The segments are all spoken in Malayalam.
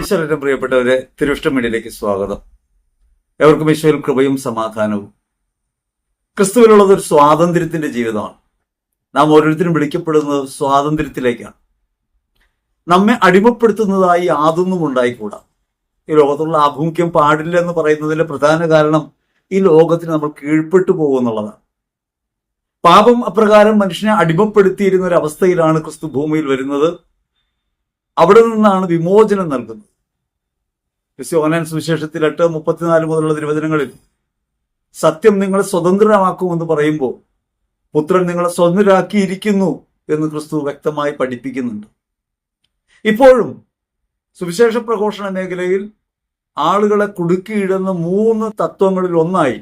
ഈശ്വരന്റെ പ്രിയപ്പെട്ടവരെ, തിരുവിഷ്ടം മീഡിയയിലേക്ക് സ്വാഗതം. എവർക്കും ഈശ്വരൻ കൃപയും സമാധാനവും. ക്രിസ്തുവിനുള്ളത് ഒരു സ്വാതന്ത്ര്യത്തിന്റെ ജീവിതമാണ്. നാം ഓരോരുത്തരും വിളിക്കപ്പെടുന്നത് സ്വാതന്ത്ര്യത്തിലേക്കാണ്. നമ്മെ അടിമപ്പെടുത്തുന്നതായി യാതൊന്നും ഉണ്ടായിക്കൂടാ. ഈ ലോകത്തുള്ള ആഭിമുഖ്യം പാടില്ല എന്ന് പറയുന്നതിന്റെ പ്രധാന കാരണം ഈ ലോകത്തിന് നമ്മൾ കീഴ്പ്പെട്ടു പോകുമെന്നുള്ളതാണ്. പാപം അപ്രകാരം മനുഷ്യനെ അടിമപ്പെടുത്തിയിരുന്ന ഒരു അവസ്ഥയിലാണ് ക്രിസ്തു ഭൂമിയിൽ വരുന്നത്. അവിടെ നിന്നാണ് വിമോചനം നൽകുന്നത്. യോഹന്നാൻ സുവിശേഷത്തിൽ 8:34 മുതലുള്ള തിരുവചനങ്ങളിൽ സത്യം നിങ്ങളെ സ്വതന്ത്രമാക്കുമെന്ന് പറയുമ്പോൾ പുത്രൻ നിങ്ങളെ സ്വതന്ത്രരാക്കിയിരിക്കുന്നു എന്ന് ക്രിസ്തു വ്യക്തമായി പഠിപ്പിക്കുന്നുണ്ട്. ഇപ്പോഴും സുവിശേഷ പ്രഘോഷണ മേഖലയിൽ ആളുകളെ കുടുക്കിയിടുന്ന 3 തത്വങ്ങളിൽ ഒന്നായി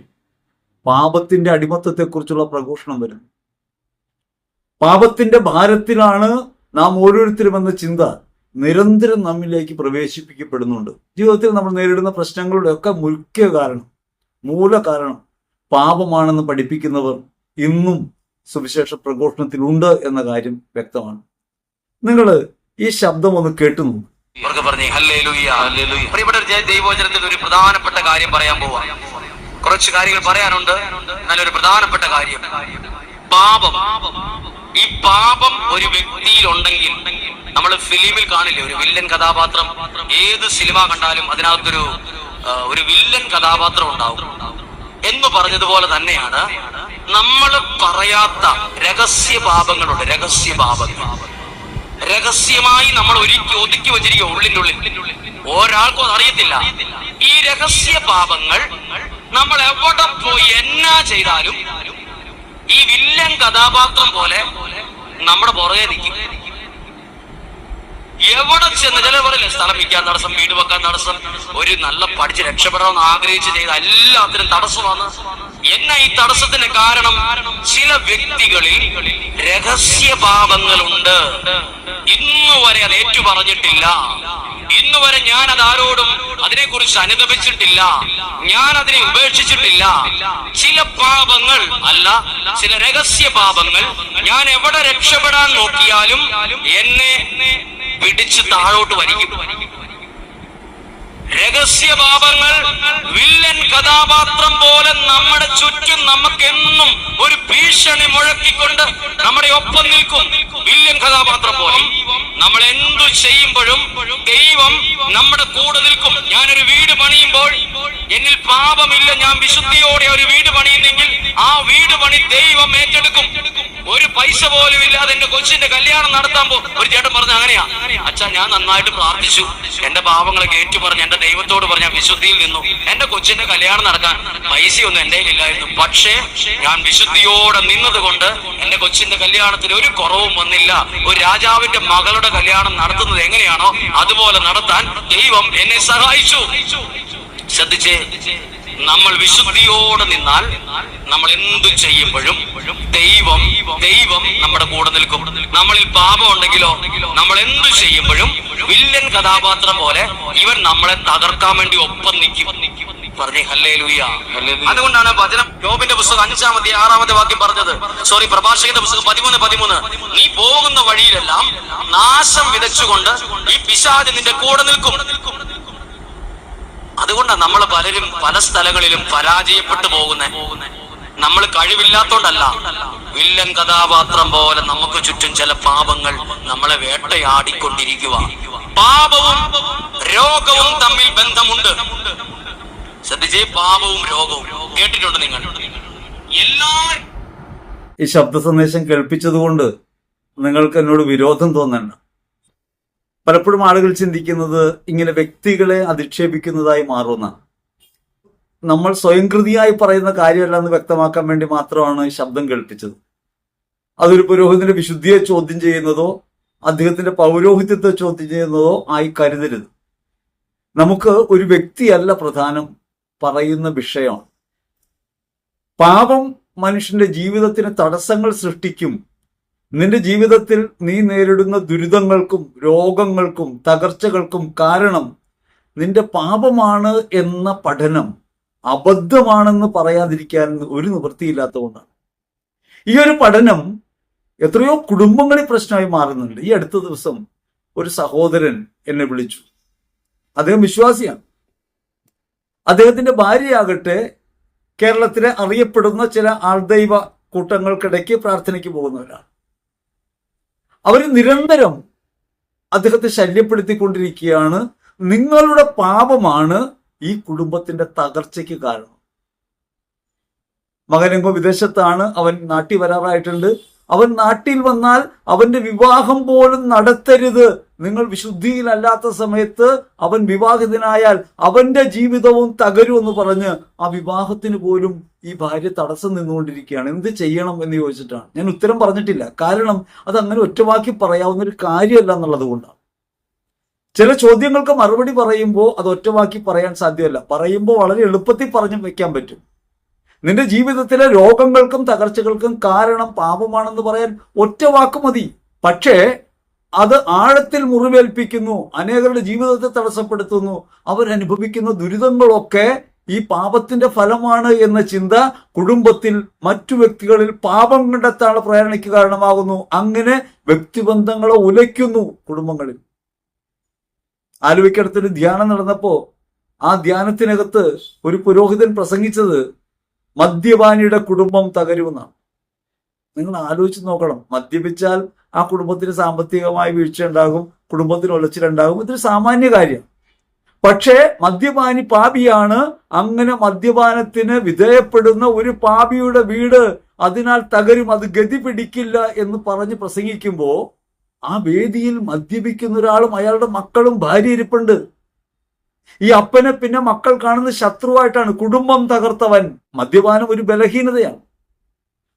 പാപത്തിന്റെ അടിമത്തത്തെക്കുറിച്ചുള്ള പ്രഘോഷണം വരുന്നു. പാപത്തിന്റെ ഭാരത്തിലാണ് നാം ഓരോരുത്തരും എന്ന ചിന്ത നിരന്തരം നമ്മിലേക്ക് പ്രവേശിപ്പിക്കപ്പെടുന്നുണ്ട്. ജീവിതത്തിൽ നമ്മൾ നേരിടുന്ന പ്രശ്നങ്ങളുടെ ഒക്കെ മൂല കാരണം പാപമാണെന്ന് പഠിപ്പിക്കുന്നവർ ഇന്നും സുവിശേഷ പ്രഘോഷണത്തിലുണ്ട് എന്ന കാര്യം വ്യക്തമാണ്. നിങ്ങൾ ഈ ശബ്ദം ഒന്ന് കേട്ടുന്നു. ദൈവവചനത്തിൽ ഒരു പ്രധാനപ്പെട്ട കാര്യം പറയാൻ പോവാ. കുറച്ച് കാര്യങ്ങൾ പറയാനുണ്ട്. നല്ലൊരു പ്രധാനപ്പെട്ട കാര്യം, പാപം. ഈ പാപം ഒരു വ്യക്തിയിൽ ഉണ്ടെങ്കിൽ, നമ്മൾ ഫിലിമിൽ കാണില്ലേ ഒരു വില്ലൻ കഥാപാത്രം, ഏത് സിനിമ കണ്ടാലും അതിനകത്തൊരു വില്ലൻ കഥാപാത്രം ഉണ്ടാവും എന്ന് പറഞ്ഞതുപോലെ തന്നെയാണ് നമ്മൾ പറയാത്ത രഹസ്യ പാപങ്ങളുണ്ട്. രഹസ്യമായി നമ്മൾ ഒതുക്കി വെച്ചിരിക്കുക ഉള്ളിനുള്ളിൽ, ഒരാൾക്കും അതറിയത്തില്ല. ഈ രഹസ്യ പാപങ്ങൾ നമ്മൾ എവിടെ പോയി എന്നാ ചെയ്താലും ഈ വില്ലൻ കഥാപാത്രം പോലെ നമ്മുടെ പുറകെ നിൽക്കും. എവിടെ ചെന്ന് ചില പറയില്ലേ, സ്ഥലം വിൽക്കാൻ തടസ്സം, വീട് വെക്കാൻ തടസ്സം, ഒരു നല്ല പഠിച്ച് രക്ഷപ്പെടണമെന്ന് ആഗ്രഹിച്ച് ചെയ്ത എല്ലാത്തിനും തടസ്സമാണ്. എന്നാ ഈ തടസ്സത്തിന് കാരണം? ചില വ്യക്തികളിൽ രഹസ്യ പാപങ്ങളുണ്ട്. ഇന്നുവരെ അത് ഏറ്റു പറഞ്ഞിട്ടില്ല. ഇന്നുവരെ ഞാൻ അതാരോടും അതിനെക്കുറിച്ച് അനുദപിച്ചിട്ടില്ല, ഞാൻ അതിനെ ഉപേക്ഷിച്ചിട്ടില്ല. ചില പാപങ്ങൾ അല്ല, ചില രഹസ്യ പാപങ്ങൾ ഞാൻ എവിടെ രക്ഷപ്പെടാൻ നോക്കിയാലും എന്നെ പിടിച്ച് താഴോട്ട് വലിക്കും. രഹസ്യ പാപങ്ങൾ വില്ലൻ കഥാപാത്രം പോലെ നമ്മുടെ ചുറ്റും നമുക്കെന്നും ഒരു ഭീഷണി മുഴക്കിക്കൊണ്ട് നമ്മുടെ ഒപ്പം നിൽക്കും. വില്ലൻ കഥാപാത്രം പോലെ നമ്മൾ എന്തു ചെയ്യുമ്പോഴും ദൈവം നമ്മുടെ കൂടെ നിൽക്കും. ഞാനൊരു വീട് പണിയുമ്പോൾ എന്നിൽ പാപമില്ല, ഞാൻ വിശുദ്ധിയോടെ ഒരു വീട് പണിയുന്നെങ്കിൽ ആ വീട് പണി ദൈവം ഏറ്റെടുക്കും. ഒരു പൈസ പോലും ഇല്ലാതെ എന്റെ കൊച്ചിന്റെ കല്യാണം നടത്താൻ ഒരു ചേട്ടൻ പറഞ്ഞു, അങ്ങനെയാ അച്ഛാ, ഞാൻ നന്നായിട്ട് പ്രാർത്ഥിച്ചു, എന്റെ പാപങ്ങളൊക്കെ ഏറ്റു പറഞ്ഞ് എന്റെ ദൈവത്തോട് പറഞ്ഞ വിശുദ്ധിയിൽ നിന്നു. എന്റെ കൊച്ചിന്റെ കല്യാണം നടക്കാൻ പൈസയൊന്നും എന്റെ കയ്യിലില്ലായിരുന്നു, പക്ഷേ ഞാൻ വിശുദ്ധിയോടെ നിന്നത് കൊണ്ട് എന്റെ കൊച്ചിന്റെ കല്യാണത്തിന് ഒരു കുറവും വന്നില്ല. ഒരു രാജാവിന്റെ മകളുടെ കല്യാണം നടത്തുന്നത് എങ്ങനെയാണോ അതുപോലെ നടത്താൻ ദൈവം എന്നെ സഹായിച്ചു. ശ്രദ്ധിച്ചേ, നമ്മൾ വിശുദ്ധിയോടെ നിന്നാൽ നമ്മൾ എന്തു ചെയ്യുമ്പോഴും ദൈവം നമ്മുടെ കൂടെ നിൽക്കും. നമ്മളിൽ പാപം ഉണ്ടെങ്കിലോ നമ്മൾ എന്തു ചെയ്യുമ്പോഴും വില്ലൻ കഥാപാത്രം പോലെ ഇവൻ നമ്മളെ തകർക്കാൻ വേണ്ടി ഒപ്പം നിൽക്കും. പറഞ്ഞേ ഹല്ലേലൂയ. അതുകൊണ്ടാണ് വചനം യോബിന്റെ പുസ്തകം 5-ാം അധ്യായം 6-ാമത്തെ വാക്യം പറഞ്ഞത്. പ്രഭാഷകന്റെ പുസ്തകം 13:13, നീ പോകുന്ന വഴിയിലെല്ലാം നാശം വിതച്ചുകൊണ്ട് ഈ പിശാച് നിന്റെ കൂടെ നിൽക്കും. അതുകൊണ്ടാണ് നമ്മൾ പലരും പല സ്ഥലങ്ങളിലും പരാജയപ്പെട്ടു പോകുന്നത്. നമ്മൾ കഴിവില്ലാത്തോണ്ടല്ല, വില്ലൻ കഥാപാത്രം പോലെ നമുക്ക് ചുറ്റും ചില പാപങ്ങൾ നമ്മളെ വേട്ടയാടിക്കൊണ്ടിരിക്കുക. പാപവും രോഗവും തമ്മിൽ ബന്ധമുണ്ട്. ശ്രദ്ധിച്ചേ, പാപവും രോഗവും കേട്ടിട്ടുണ്ട് നിങ്ങൾ? ഈ ശബ്ദ സന്ദേശം കേൾപ്പിച്ചതുകൊണ്ട് നിങ്ങൾക്ക് എന്നോട് വിരോധം തോന്നണ്ട. പലപ്പോഴും ആളുകൾ ചിന്തിക്കുന്നത് ഇങ്ങനെ വ്യക്തികളെ അധിക്ഷേപിക്കുന്നതായി മാറുന്ന, നമ്മൾ സ്വയംകൃതിയായി പറയുന്ന കാര്യമല്ല എന്ന് വ്യക്തമാക്കാൻ വേണ്ടി മാത്രമാണ് ഈ ശബ്ദം കേൾപ്പിച്ചത്. അതൊരു പുരോഹിതന്റെ വിശുദ്ധിയെ ചോദ്യം ചെയ്യുന്നതോ അദ്ദേഹത്തിന്റെ പൗരോഹിത്യത്തെ ചോദ്യം ചെയ്യുന്നതോ ആയി കരുതരുത്. നമുക്ക് ഒരു വ്യക്തിയല്ല പ്രധാനം, പറയുന്ന വിഷയമാണ്. പാപം മനുഷ്യന്റെ ജീവിതത്തിന് തടസ്സങ്ങൾ സൃഷ്ടിക്കും. നിന്റെ ജീവിതത്തിൽ നീ നേരിടുന്ന ദുരിതങ്ങൾക്കും രോഗങ്ങൾക്കും തകർച്ചകൾക്കും കാരണം നിന്റെ പാപമാണ് എന്ന പഠനം അബദ്ധമാണെന്ന് പറയാതിരിക്കാൻ ഒരു നിവൃത്തിയില്ലാത്തതുകൊണ്ടാണ്. ഈ ഒരു പഠനം എത്രയോ കുടുംബങ്ങളിൽ പ്രശ്നമായി മാറുന്നുണ്ട്. ഈ അടുത്ത ദിവസം ഒരു സഹോദരൻ എന്നെ വിളിച്ചു. അദ്ദേഹം വിശ്വാസിയാണ്. അദ്ദേഹത്തിന്റെ ഭാര്യയാകട്ടെ കേരളത്തിലെ അറിയപ്പെടുന്ന ചില ആൾദൈവ കൂട്ടങ്ങൾക്കിടയ്ക്ക് പ്രാർത്ഥനയ്ക്ക് പോകുന്നവരാണ്. അവർ നിരന്തരം അദ്ദേഹത്തെ ശല്യപ്പെടുത്തിക്കൊണ്ടിരിക്കുകയാണ്. നിങ്ങളുടെ പാപമാണ് ഈ കുടുംബത്തിന്റെ തകർച്ചയ്ക്ക് കാരണം. മകനെങ്കോ വിദേശത്താണ്, അവൻ നാട്ടിൽ വരാറായിട്ടുണ്ട്. അവൻ നാട്ടിൽ വന്നാൽ അവന്റെ വിവാഹം പോലും നടത്തരുത്. നിങ്ങൾ വിശുദ്ധിയിലല്ലാത്ത സമയത്ത് അവൻ വിവാഹിതനായാൽ അവന്റെ ജീവിതവും തകരുമെന്ന് പറഞ്ഞ് ആ വിവാഹത്തിന് പോലും ഈ ഭാര്യ തടസ്സം നിന്നുകൊണ്ടിരിക്കുകയാണ്. എന്ത് ചെയ്യണം എന്ന് ചോദിച്ചിട്ടാണ്. ഞാൻ ഉത്തരം പറഞ്ഞിട്ടില്ല, കാരണം അത് അങ്ങനെ ഒറ്റവാക്കി പറയാവുന്ന ഒരു കാര്യമല്ല എന്നുള്ളത് കൊണ്ടാണ്. ചില ചോദ്യങ്ങൾക്ക് മറുപടി പറയുമ്പോൾ അത് ഒറ്റവാക്കി പറയാൻ സാധ്യമല്ല. പറയുമ്പോൾ വളരെ എളുപ്പത്തിൽ പറഞ്ഞു വെക്കാൻ പറ്റും. നിന്റെ ജീവിതത്തിലെ രോഗങ്ങൾക്കും തകർച്ചകൾക്കും കാരണം പാപമാണെന്ന് പറയാൻ ഒറ്റ വാക്ക് മതി. പക്ഷേ അത് ആഴത്തിൽ മുറിവേൽപ്പിക്കുന്നു, അനേകരുടെ ജീവിതത്തെ തടസ്സപ്പെടുത്തുന്നു. അവരനുഭവിക്കുന്ന ദുരിതങ്ങളൊക്കെ ഈ പാപത്തിന്റെ ഫലമാണ് എന്ന ചിന്ത കുടുംബത്തിൽ മറ്റു വ്യക്തികളിൽ പാപം കണ്ടെത്താനുള്ള പ്രേരണയ്ക്ക് കാരണമാകുന്നു. അങ്ങനെ വ്യക്തിബന്ധങ്ങളെ ഉലയ്ക്കുന്നു കുടുംബങ്ങളിൽ. ആലുവയ്ക്കടുത്തൊരു ധ്യാനം നടന്നപ്പോ ആ ധ്യാനത്തിനകത്ത് ഒരു പുരോഹിതൻ പ്രസംഗിച്ചത് മദ്യപാനിയുടെ കുടുംബം തകരുമെന്നാണ്. നിങ്ങൾ ആലോചിച്ച് നോക്കണം. മദ്യപിച്ചാൽ ആ കുടുംബത്തിന് സാമ്പത്തികമായ വീഴ്ച ഉണ്ടാകും, കുടുംബത്തിന് ഉലച്ചിലുണ്ടാകും. ഇതൊരു സാമാന്യ കാര്യം. പക്ഷേ മദ്യപാനി പാപിയാണ്. അങ്ങനെ മദ്യപാനത്തിന് വിധേയപ്പെടുന്ന ഒരു പാപിയുടെ വീട് അതിനാൽ തകരും, അത് ഗതി പിടിക്കില്ല എന്ന് പറഞ്ഞ് പ്രസംഗിക്കുമ്പോൾ ആ വേദിയിൽ മദ്യപിക്കുന്ന ഒരാളും അയാളുടെ മക്കളും ഭാര്യ ഇരിപ്പുണ്ട്. ഈ അപ്പനെ പിന്നെ മക്കൾ കാണുന്ന ശത്രുവായിട്ടാണ്. കുടുംബം തകർത്തവൻ. മദ്യപാനം ഒരു ബലഹീനതയാണ്.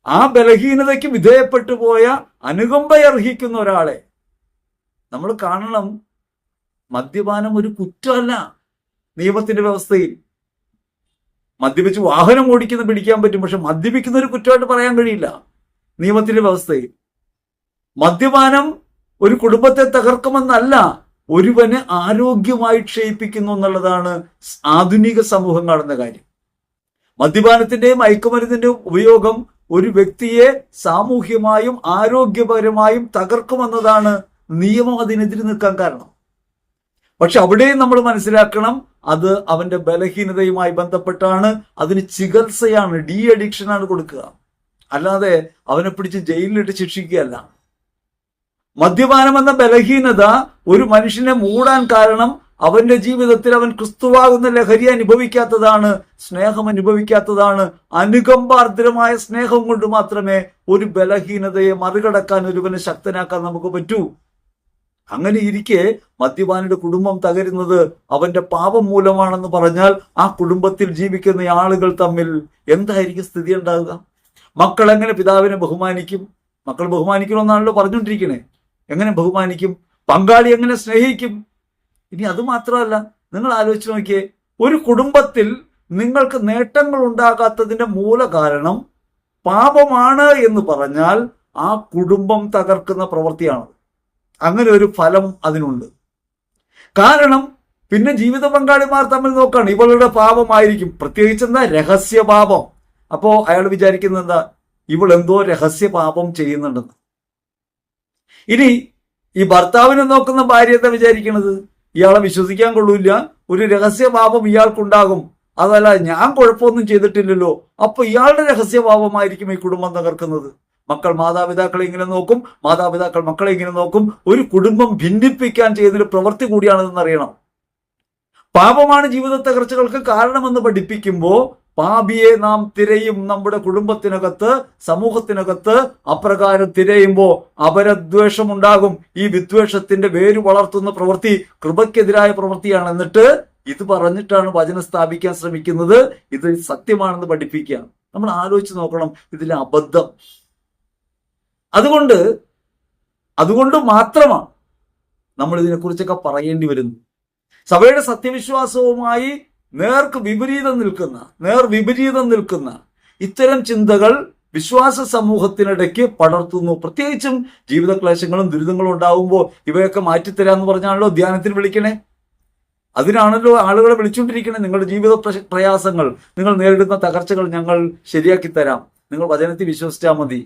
ആ ബലഹീനതയ്ക്ക് വിധേയപ്പെട്ടു പോയ അനുകമ്പയർഹിക്കുന്ന ഒരാളെ നമ്മൾ കാണണം. മദ്യപാനം ഒരു കുറ്റമല്ല നിയമത്തിന്റെ വ്യവസ്ഥയിൽ. മദ്യപിച്ച് വാഹനം ഓടിക്കുന്ന പിടിക്കാൻ പറ്റും, പക്ഷെ മദ്യപിക്കുന്ന ഒരു കുറ്റമായിട്ട് പറയാൻ കഴിയില്ല നിയമത്തിന്റെ വ്യവസ്ഥയിൽ. മദ്യപാനം ഒരു കുടുംബത്തെ തകർക്കുമെന്നല്ല, ഒരുവനെ ആരോഗ്യമായി ക്ഷയിപ്പിക്കുന്നു എന്നുള്ളതാണ് ആധുനിക സമൂഹം കാണുന്ന കാര്യം. മദ്യപാനത്തിന്റെയും മയക്കുമരുന്നിന്റെയും ഉപയോഗം ഒരു വ്യക്തിയെ സാമൂഹ്യമായും ആരോഗ്യപരമായും തകർക്കുമെന്നതാണ് നിയമം അതിനെതിരെ നിൽക്കാൻ കാരണം. പക്ഷെ അവിടെയും നമ്മൾ മനസ്സിലാക്കണം, അത് അവന്റെ ബലഹീനതയുമായി ബന്ധപ്പെട്ടാണ്. അതിന് ചികിത്സയാണ്, ഡി അഡിക്ഷനാണ് കൊടുക്കുക, അല്ലാതെ അവനെ പിടിച്ച് ജയിലിലിട്ട് ശിക്ഷിക്കുകയല്ല. മദ്യപാനം എന്ന ബലഹീനത ഒരു മനുഷ്യനെ മൂടാൻ കാരണം അവന്റെ ജീവിതത്തിൽ അവൻ ക്രിസ്തുവാകുന്ന ലഹരി അനുഭവിക്കാത്തതാണ്, സ്നേഹം അനുഭവിക്കാത്തതാണ്. അനുകമ്പാർദ്രമായ സ്നേഹം കൊണ്ട് മാത്രമേ ഒരു ബലഹീനതയെ മറികടക്കാൻ ഒരുവനെ ശക്തനാക്കാൻ നമുക്ക് പറ്റൂ. അങ്ങനെ ഇരിക്കെ മദ്യപാനിയുടെ കുടുംബം തകരുന്നത് അവന്റെ പാപം മൂലമാണെന്ന് പറഞ്ഞാൽ ആ കുടുംബത്തിൽ ജീവിക്കുന്ന ആളുകൾ തമ്മിൽ എന്തായിരിക്കും സ്ഥിതി ഉണ്ടാവുക? മക്കൾ എങ്ങനെ പിതാവിനെ ബഹുമാനിക്കും? മക്കൾ ബഹുമാനിക്കണമെന്നാണല്ലോ പറഞ്ഞുകൊണ്ടിരിക്കണേ. എങ്ങനെ ബഹുമാനിക്കും? പങ്കാളി എങ്ങനെ സ്നേഹിക്കും? ഇനി അത് മാത്രമല്ല, നിങ്ങൾ ആലോചിച്ച് നോക്കിയേ, ഒരു കുടുംബത്തിൽ നിങ്ങൾക്ക് നേട്ടങ്ങൾ ഉണ്ടാകാത്തതിന്റെ മൂല കാരണം പാപമാണ് എന്ന് പറഞ്ഞാൽ ആ കുടുംബം തകർക്കുന്ന പ്രവൃത്തിയാണ്. അങ്ങനെ ഒരു ഫലം അതിനുണ്ട്. കാരണം പിന്നെ ജീവിത പങ്കാളിമാർ തമ്മിൽ നോക്കുകയാണ്, ഇവളുടെ പാപമായിരിക്കും. പ്രത്യേകിച്ച് എന്താ? രഹസ്യ പാപം. അപ്പോ അയാൾ വിചാരിക്കുന്നത് എന്താ? ഇവൾ എന്തോ രഹസ്യ പാപം ചെയ്യുന്നുണ്ടെന്ന്. ഇനി ഈ ഭർത്താവിനെ നോക്കുന്ന ഭാര്യ എന്താ വിചാരിക്കണത്? ഇയാളെ വിശ്വസിക്കാൻ കൊള്ളൂല്ല, ഒരു രഹസ്യ പാപം ഇയാൾക്കുണ്ടാകും. അതല്ല, ഞാൻ കുഴപ്പമൊന്നും ചെയ്തിട്ടില്ലല്ലോ, അപ്പൊ ഇയാളുടെ രഹസ്യ പാപമായിരിക്കും ഈ കുടുംബം തകർക്കുന്നത്. മക്കൾ മാതാപിതാക്കളെ ഇങ്ങനെ നോക്കും, മാതാപിതാക്കൾ മക്കളെ ഇങ്ങനെ നോക്കും. ഒരു കുടുംബം ഭിന്നിപ്പിക്കാൻ ചെയ്യുന്നൊരു പ്രവൃത്തി കൂടിയാണെന്ന് അറിയണം. പാപമാണ് ജീവിത തകർച്ചകൾക്ക് കാരണമെന്ന് പഠിപ്പിക്കുമ്പോൾ പാപിയെ നാം തിരയും. നമ്മുടെ കുടുംബത്തിനകത്ത്, സമൂഹത്തിനകത്ത് അപ്രകാരം തിരയുമ്പോൾ അപരദ്വേഷം ഉണ്ടാകും. ഈ വിദ്വേഷത്തിന്റെ വേര് വളർത്തുന്ന പ്രവൃത്തി കൃപയ്ക്കെതിരായ പ്രവൃത്തിയാണ്. എന്നിട്ട് ഇത് പറഞ്ഞിട്ടാണ് വചനം സ്ഥാപിക്കാൻ ശ്രമിക്കുന്നത്. ഇത് സത്യമാണെന്ന് പഠിപ്പിക്കുക. നമ്മൾ ആലോചിച്ച് നോക്കണം ഇതിലെ അബദ്ധം. അതുകൊണ്ട് മാത്രമാണ് നമ്മൾ ഇതിനെക്കുറിച്ചൊക്കെ പറയേണ്ടി വരുന്നു. സഭയുടെ സത്യവിശ്വാസവുമായി നേർവിപരീതം നിൽക്കുന്ന ഇത്തരം ചിന്തകൾ വിശ്വാസ സമൂഹത്തിനിടയ്ക്ക് പടർത്തുന്നു. പ്രത്യേകിച്ചും ജീവിത ക്ലേശങ്ങളും ദുരിതങ്ങളും ഉണ്ടാവുമ്പോൾ ഇവയൊക്കെ മാറ്റിത്തരാന്ന് പറഞ്ഞാണല്ലോ ധ്യാനത്തിന് വിളിക്കണേ. അതിനാണല്ലോ ആളുകളെ വിളിച്ചുകൊണ്ടിരിക്കണേ. നിങ്ങളുടെ ജീവിത പ്രയാസങ്ങൾ, നിങ്ങൾ നേരിടുന്ന തകർച്ചകൾ ഞങ്ങൾ ശരിയാക്കി തരാം, നിങ്ങൾ വചനത്തിൽ വിശ്വസിച്ചാൽ മതി.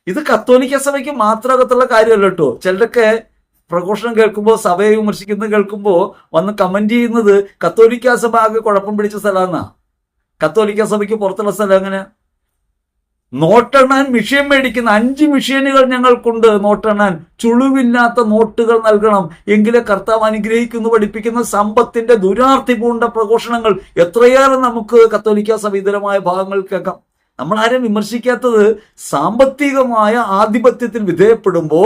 ഇത് കത്തോലിക്ക സഭയ്ക്ക് മാത്രകത്തുള്ള കാര്യമല്ല കേട്ടോ. ചിലരൊക്കെ പ്രഘോഷണം കേൾക്കുമ്പോൾ, സഭയെ വിമർശിക്കുന്നത് കേൾക്കുമ്പോൾ വന്ന് കമന്റ് ചെയ്യുന്നത് കത്തോലിക്ക സഭ ആകെ കുഴപ്പം പിടിച്ച സ്ഥലമാണെന്നാ. കത്തോലിക്ക സഭയ്ക്ക് പുറത്തുള്ള സ്ഥലം എങ്ങനെ? നോട്ടെണ്ണാൻ മിഷ്യൻ മേടിക്കുന്ന 5 മിഷ്യനുകൾ ഞങ്ങൾക്കുണ്ട്. നോട്ടെണ്ണാൻ ചുളിവില്ലാത്ത നോട്ടുകൾ നൽകണം എങ്കിലേ കർത്താവ് അനുഗ്രഹിക്കുന്നു പഠിപ്പിക്കുന്ന സമ്പത്തിന്റെ ദുരാർത്തി പൂണ്ട പ്രഘോഷണങ്ങൾ എത്രയേറെ നമുക്ക് കത്തോലിക്ക സഭ ഇതരമായ ഭാഗങ്ങൾ കേൾക്കാം. നമ്മൾ ആരെയും വിമർശിക്കാത്തത് സാമ്പത്തികമായ ആധിപത്യത്തിന് വിധേയപ്പെടുമ്പോ,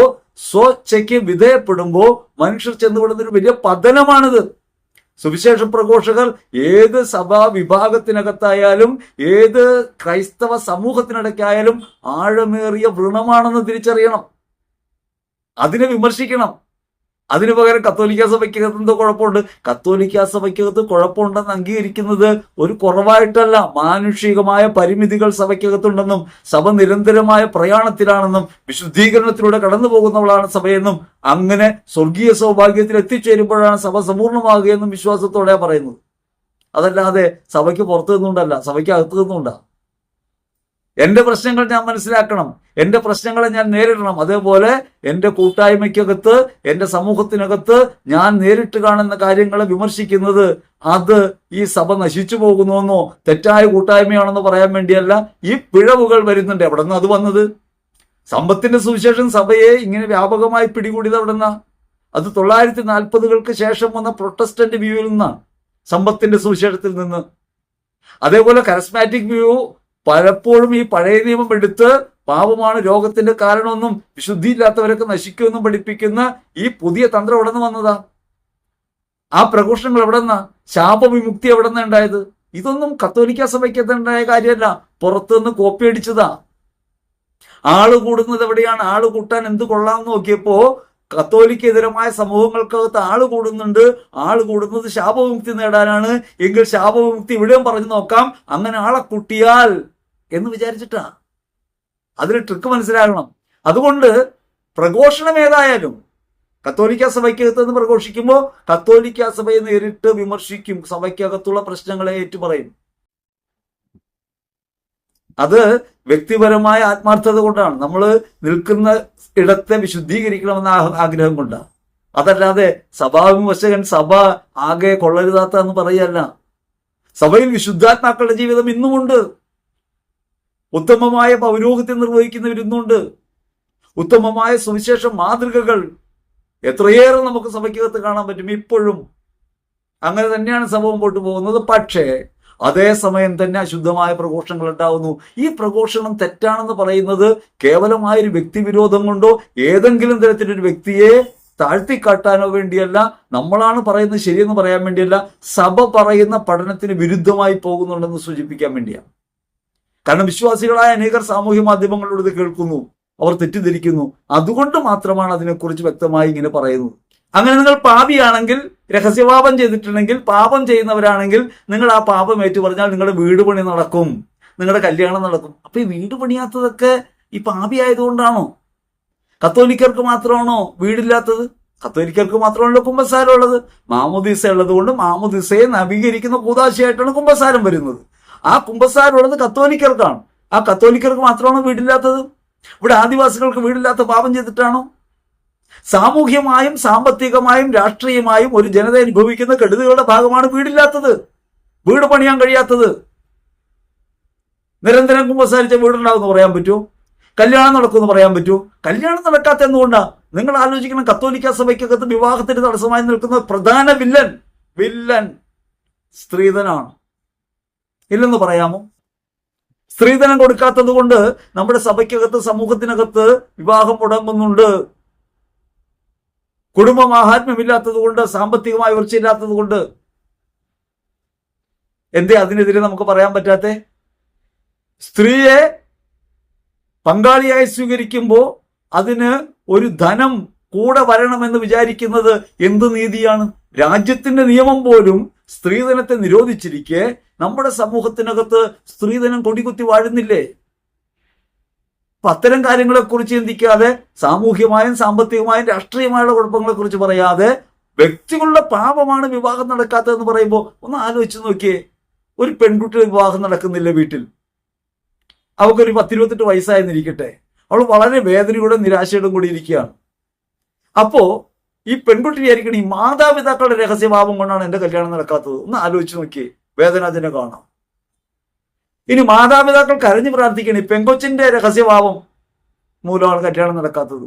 സ്വച്ഛയ്ക്ക് വിധേയപ്പെടുമ്പോ മനുഷ്യർ ചെന്നുവിടുന്നൊരു വലിയ പതനമാണിത്. സുവിശേഷ പ്രഘോഷകർ ഏത് സഭാ വിഭാഗത്തിനകത്തായാലും ഏത് ക്രൈസ്തവ സമൂഹത്തിനിടയ്ക്കായാലും ആഴമേറിയ വ്രണമാണെന്ന് തിരിച്ചറിയണം. അതിനെ വിമർശിക്കണം. അതിനു പകരം കത്തോലിക്ക സഭയ്ക്കകത്ത് എന്തോ കുഴപ്പമുണ്ട്, കത്തോലിക്ക സഭയ്ക്കകത്ത് കുഴപ്പമുണ്ടെന്ന് അംഗീകരിക്കുന്നത് ഒരു കുറവായിട്ടല്ല. മാനുഷികമായ പരിമിതികൾ സഭയ്ക്കകത്തുണ്ടെന്നും സഭ നിരന്തരമായ പ്രയാണത്തിലാണെന്നും വിശുദ്ധീകരണത്തിലൂടെ കടന്നു പോകുന്നവളാണ് സഭയെന്നും അങ്ങനെ സ്വർഗീയ സൗഭാഗ്യത്തിൽ എത്തിച്ചേരുമ്പോഴാണ് സഭ സമ്പൂർണ്ണമാകുകയെന്നും വിശ്വാസത്തോടെ പറയുന്നത്. അതല്ലാതെ സഭയ്ക്ക് പുറത്തു നിന്നുകൊണ്ടല്ല, സഭയ്ക്ക് അകത്തു നിന്നുകൊണ്ടാ. എന്റെ പ്രശ്നങ്ങൾ ഞാൻ മനസ്സിലാക്കണം, എന്റെ പ്രശ്നങ്ങളെ ഞാൻ നേരിടണം. അതേപോലെ എന്റെ കൂട്ടായ്മയ്ക്കകത്ത്, എന്റെ സമൂഹത്തിനകത്ത് ഞാൻ നേരിട്ട് കാണുന്ന കാര്യങ്ങളെ വിമർശിക്കുന്നത് അത് ഈ സഭ നശിച്ചു പോകുന്നുവെന്നോ തെറ്റായ കൂട്ടായ്മയാണെന്നോ പറയാൻ വേണ്ടിയല്ല. ഈ പിഴവുകൾ വരുന്നുണ്ട്. എവിടെ നിന്ന് അത് വന്നത്? സമ്പത്തിന്റെ സുവിശേഷം സഭയെ ഇങ്ങനെ വ്യാപകമായി പിടികൂടിയത് എവിടെ നിന്നാ? അത് 1940-കൾക്ക് ശേഷം വന്ന പ്രൊട്ടസ്റ്റന്റ് വ്യൂവിൽ നിന്നാണ്, സമ്പത്തിന്റെ സുവിശേഷത്തിൽ നിന്ന്. അതേപോലെ കരസ്മാറ്റിക് വ്യൂ പലപ്പോഴും ഈ പഴയ നിയമം എടുത്ത് പാപമാണ് രോഗത്തിന്റെ കാരണമെന്നും വിശുദ്ധിയില്ലാത്തവരൊക്കെ നശിക്കുമെന്നും പഠിപ്പിക്കുന്ന ഈ പുതിയ തന്ത്രം എവിടെ നിന്ന് വന്നതാ? ആ പ്രഘോഷണങ്ങൾ എവിടെ നിന്നാ? ശാപവിമുക്തി എവിടെ നിന്നാ ഉണ്ടായത്? ഇതൊന്നും കത്തോലിക്ക സഭയ്ക്കകത്ത് ഉണ്ടായ കാര്യമല്ല, പുറത്തുനിന്ന് കോപ്പി അടിച്ചതാ. ആള് കൂടുന്നത് എവിടെയാണ്? ആള് കൂട്ടാൻ എന്ത് കൊള്ളാമെന്ന് നോക്കിയപ്പോ കത്തോലിക്കെതിരമായ സമൂഹങ്ങൾക്കകത്ത് ആള് കൂടുന്നുണ്ട്. ആള് കൂടുന്നത് ശാപവിമുക്തി നേടാനാണ്. എങ്കിൽ ശാപവിമുക്തി ഇവിടെയും പറഞ്ഞു നോക്കാം, അങ്ങനെ ആളെ കൂട്ടിയാൽ എന്ന് വിചാരിച്ചിട്ടാ. അതിന് ട്രിക്ക് മനസ്സിലാകണം. അതുകൊണ്ട് പ്രഘോഷണം ഏതായാലും കത്തോലിക്ക സഭയ്ക്കകത്ത് നിന്ന് പ്രഘോഷിക്കുമ്പോൾ കത്തോലിക്ക സഭയെ നേരിട്ട് വിമർശിക്കും, സഭയ്ക്കകത്തുള്ള പ്രശ്നങ്ങളെ ഏറ്റുപറയും. അത് വ്യക്തിപരമായ ആത്മാർത്ഥത കൊണ്ടാണ്, നമ്മൾ നിൽക്കുന്ന ഇടത്തെ വിശുദ്ധീകരിക്കണമെന്ന ആഗ്രഹം കൊണ്ടാണ്. അതല്ലാതെ സഭാവിമർശകൻ സഭ ആകെ കൊള്ളരുതാത്ത പറയല്ല. സഭയിൽ വിശുദ്ധാത്മാക്കളുടെ ജീവിതം ഇന്നുമുണ്ട്. ഉത്തമമായ പൗരോഹിത്യം നിർവഹിക്കുന്നവരിന്നുണ്ട്. ഉത്തമമായ സുവിശേഷ മാതൃകകൾ എത്രയേറെ നമുക്ക് സഭയ്ക്കകത്ത് കാണാൻ പറ്റും. ഇപ്പോഴും അങ്ങനെ തന്നെയാണ് സഭ മുമ്പോട്ട് പോകുന്നത്. പക്ഷേ അതേസമയം തന്നെ അശുദ്ധമായ പ്രഘോഷണങ്ങൾ ഉണ്ടാവുന്നു. ഈ പ്രഘോഷണം തെറ്റാണെന്ന് പറയുന്നത് കേവലമായൊരു വ്യക്തിവിരോധം കൊണ്ടോ ഏതെങ്കിലും തരത്തിലൊരു വ്യക്തിയെ താഴ്ത്തിക്കാട്ടാനോ വേണ്ടിയല്ല, നമ്മളാണ് പറയുന്നത് ശരിയെന്ന് പറയാൻ വേണ്ടിയല്ല, സഭ പറയുന്ന പഠനത്തിന് വിരുദ്ധമായി പോകുന്നുണ്ടെന്ന് സൂചിപ്പിക്കാൻ വേണ്ടിയാണ്. കാരണം വിശ്വാസികളായ അനേകർ സാമൂഹ്യ മാധ്യമങ്ങളിലൂടെ ഇത് കേൾക്കുന്നു, അവർ തെറ്റിദ്ധരിക്കുന്നു. അതുകൊണ്ട് മാത്രമാണ് അതിനെക്കുറിച്ച് വ്യക്തമായി ഇങ്ങനെ പറയുന്നത്. അങ്ങനെ നിങ്ങൾ പാപിയാണെങ്കിൽ, രഹസ്യപാപം ചെയ്തിട്ടുണ്ടെങ്കിൽ, പാപം ചെയ്യുന്നവരാണെങ്കിൽ നിങ്ങൾ ആ പാപം ഏറ്റു പറഞ്ഞാൽ നിങ്ങളുടെ വീട് പണി നടക്കും, നിങ്ങളുടെ കല്യാണം നടക്കും. അപ്പൊ ഈ വീട് പണിയാത്തതൊക്കെ ഈ പാപി ആയതുകൊണ്ടാണോ? കത്തോലിക്കർക്ക് മാത്രമാണോ വീടില്ലാത്തത്? കത്തോലിക്കർക്ക് മാത്രമാണല്ലോ കുമ്പസാരം ഉള്ളത്. മാമോദീസ ഉള്ളത് കൊണ്ട് മാമോദീസയെ നവീകരിക്കുന്ന കൂദാശയായിട്ടാണ് കുമ്പസാരം വരുന്നത്. ആ കുമ്പസാരം ഉള്ളത് കത്തോലിക്കർക്കാണ്. ആ കത്തോലിക്കർക്ക് മാത്രമാണോ വീടില്ലാത്തത്? ഇവിടെ ആദിവാസികൾക്ക് വീടില്ലാത്ത പാപം ചെയ്തിട്ടാണോ? സാമൂഹ്യമായും സാമ്പത്തികമായും രാഷ്ട്രീയമായും ഒരു ജനത അനുഭവിക്കുന്ന കെടുതികളുടെ ഭാഗമാണ് വീടില്ലാത്തത്, വീട് പണിയാൻ കഴിയാത്തത്. നിരന്തരം കുമ്പസാരിച്ച വീടുണ്ടാവുമെന്ന് പറയാൻ പറ്റുമോ? കല്യാണം നടക്കുമെന്ന് പറയാൻ പറ്റുമോ? കല്യാണം നടക്കാത്ത എന്തുകൊണ്ടാ? നിങ്ങൾ ആലോചിക്കണം. കത്തോലിക്ക സഭയ്ക്കകത്ത് വിവാഹത്തിന് തടസ്സമായി നിൽക്കുന്ന പ്രധാന വില്ലൻ സ്ത്രീധനാണ്. ഇല്ലെന്ന് പറയാമോ? സ്ത്രീധനം കൊടുക്കാത്തത് കൊണ്ട് നമ്മുടെ സഭയ്ക്കകത്ത്, സമൂഹത്തിനകത്ത് വിവാഹം മുടങ്ങുന്നുണ്ട്. കുടുംബ മാഹാത്മ്യമില്ലാത്തത് കൊണ്ട്, സാമ്പത്തികമായ ഉയർച്ചയില്ലാത്തത് കൊണ്ട്. എന്തേ അതിനെതിരെ നമുക്ക് പറയാൻ പറ്റാത്തെ? സ്ത്രീയെ പങ്കാളിയായി സ്വീകരിക്കുമ്പോൾ അതിന് ഒരു ധനം കൂടെ വരണമെന്ന് വിചാരിക്കുന്നത് എന്ത് നീതിയാണ്? രാജ്യത്തിന്റെ നിയമം പോലും സ്ത്രീധനത്തെ നിരോധിച്ചിരിക്കെ നമ്മുടെ സമൂഹത്തിനകത്ത് സ്ത്രീധനം കൊടികുത്തി വാഴുന്നില്ലേ? അപ്പൊ അത്തരം കാര്യങ്ങളെക്കുറിച്ച് ചിന്തിക്കാതെ, സാമൂഹ്യമായും സാമ്പത്തികമായും രാഷ്ട്രീയമായുള്ള കുഴപ്പങ്ങളെ കുറിച്ച് പറയാതെ, വ്യക്തികളുടെ പാപമാണ് വിവാഹം നടക്കാത്തതെന്ന് പറയുമ്പോൾ ഒന്ന് ആലോചിച്ച് നോക്കിയേ. ഒരു പെൺകുട്ടിയുടെ വിവാഹം നടക്കുന്നില്ല വീട്ടിൽ, അവൾക്കൊരു 10-28 വയസ്സായെന്നിരിക്കട്ടെ, അവൾ വളരെ വേദനയോടെ നിരാശയോടും കൂടി ഇരിക്കുകയാണ്. അപ്പോ ഈ പെൺകുട്ടി വിചാരിക്കണം ഈ മാതാപിതാക്കളുടെ രഹസ്യഭാവം കൊണ്ടാണ് എന്റെ കല്യാണം നടക്കാത്തത്. ഒന്ന് ആലോചിച്ച് നോക്കിയേ, വേദനാജനെ കാണാം. ഇനി മാതാപിതാക്കൾ കരഞ്ഞു പ്രാർത്ഥിക്കണം ഈ പെങ്കൊച്ചിന്റെ രഹസ്യഭാവം മൂലമാണ് കല്യാണം നടക്കാത്തത്.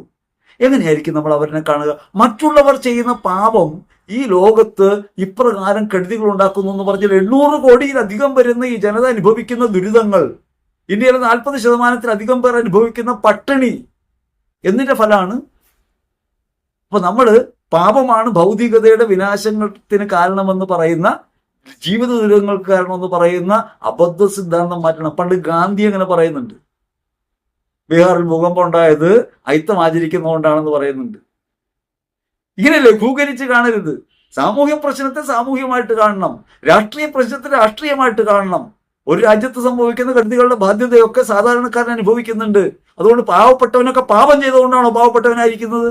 എങ്ങനെയായിരിക്കും നമ്മൾ അവരെ കാണുക? മറ്റുള്ളവർ ചെയ്യുന്ന പാപം ഈ ലോകത്ത് ഇപ്രകാരം കെടുതികൾ ഉണ്ടാക്കുന്നു എന്ന് പറഞ്ഞാൽ 800 കോടിയിലധികം വരുന്ന ഈ ജനത അനുഭവിക്കുന്ന ദുരിതങ്ങൾ, ഇന്ത്യയിലെ 40% പേർ അനുഭവിക്കുന്ന പട്ടിണി എന്നിന്റെ ഫലമാണ്. അപ്പൊ നമ്മള് പാപമാണ് ഭൗതികതയുടെ വിനാശത്തിന് കാരണമെന്ന് പറയുന്ന, ജീവിത ദുരിതങ്ങൾക്ക് കാരണമെന്ന് പറയുന്ന അബദ്ധ സിദ്ധാന്തം മാറ്റണം. പണ്ട് ഗാന്ധി അങ്ങനെ പറയുന്നുണ്ട്, ബീഹാറിൽ ഭൂകമ്പം ഉണ്ടായത് അയിത്തം ആചരിക്കുന്നതുകൊണ്ടാണെന്ന് പറയുന്നുണ്ട്. ഇങ്ങനെ ലഘൂകരിച്ച് കാണരുത്. സാമൂഹ്യ പ്രശ്നത്തെ സാമൂഹ്യമായിട്ട് കാണണം, രാഷ്ട്രീയ പ്രശ്നത്തെ രാഷ്ട്രീയമായിട്ട് കാണണം. ഒരു രാജ്യത്ത് സംഭവിക്കുന്ന കെടുതികളുടെ ബാധ്യതയൊക്കെ സാധാരണക്കാരൻ അനുഭവിക്കുന്നുണ്ട്. അതുകൊണ്ട് പാവപ്പെട്ടവനൊക്കെ പാപം ചെയ്തുകൊണ്ടാണോ പാവപ്പെട്ടവനായിരിക്കുന്നത്?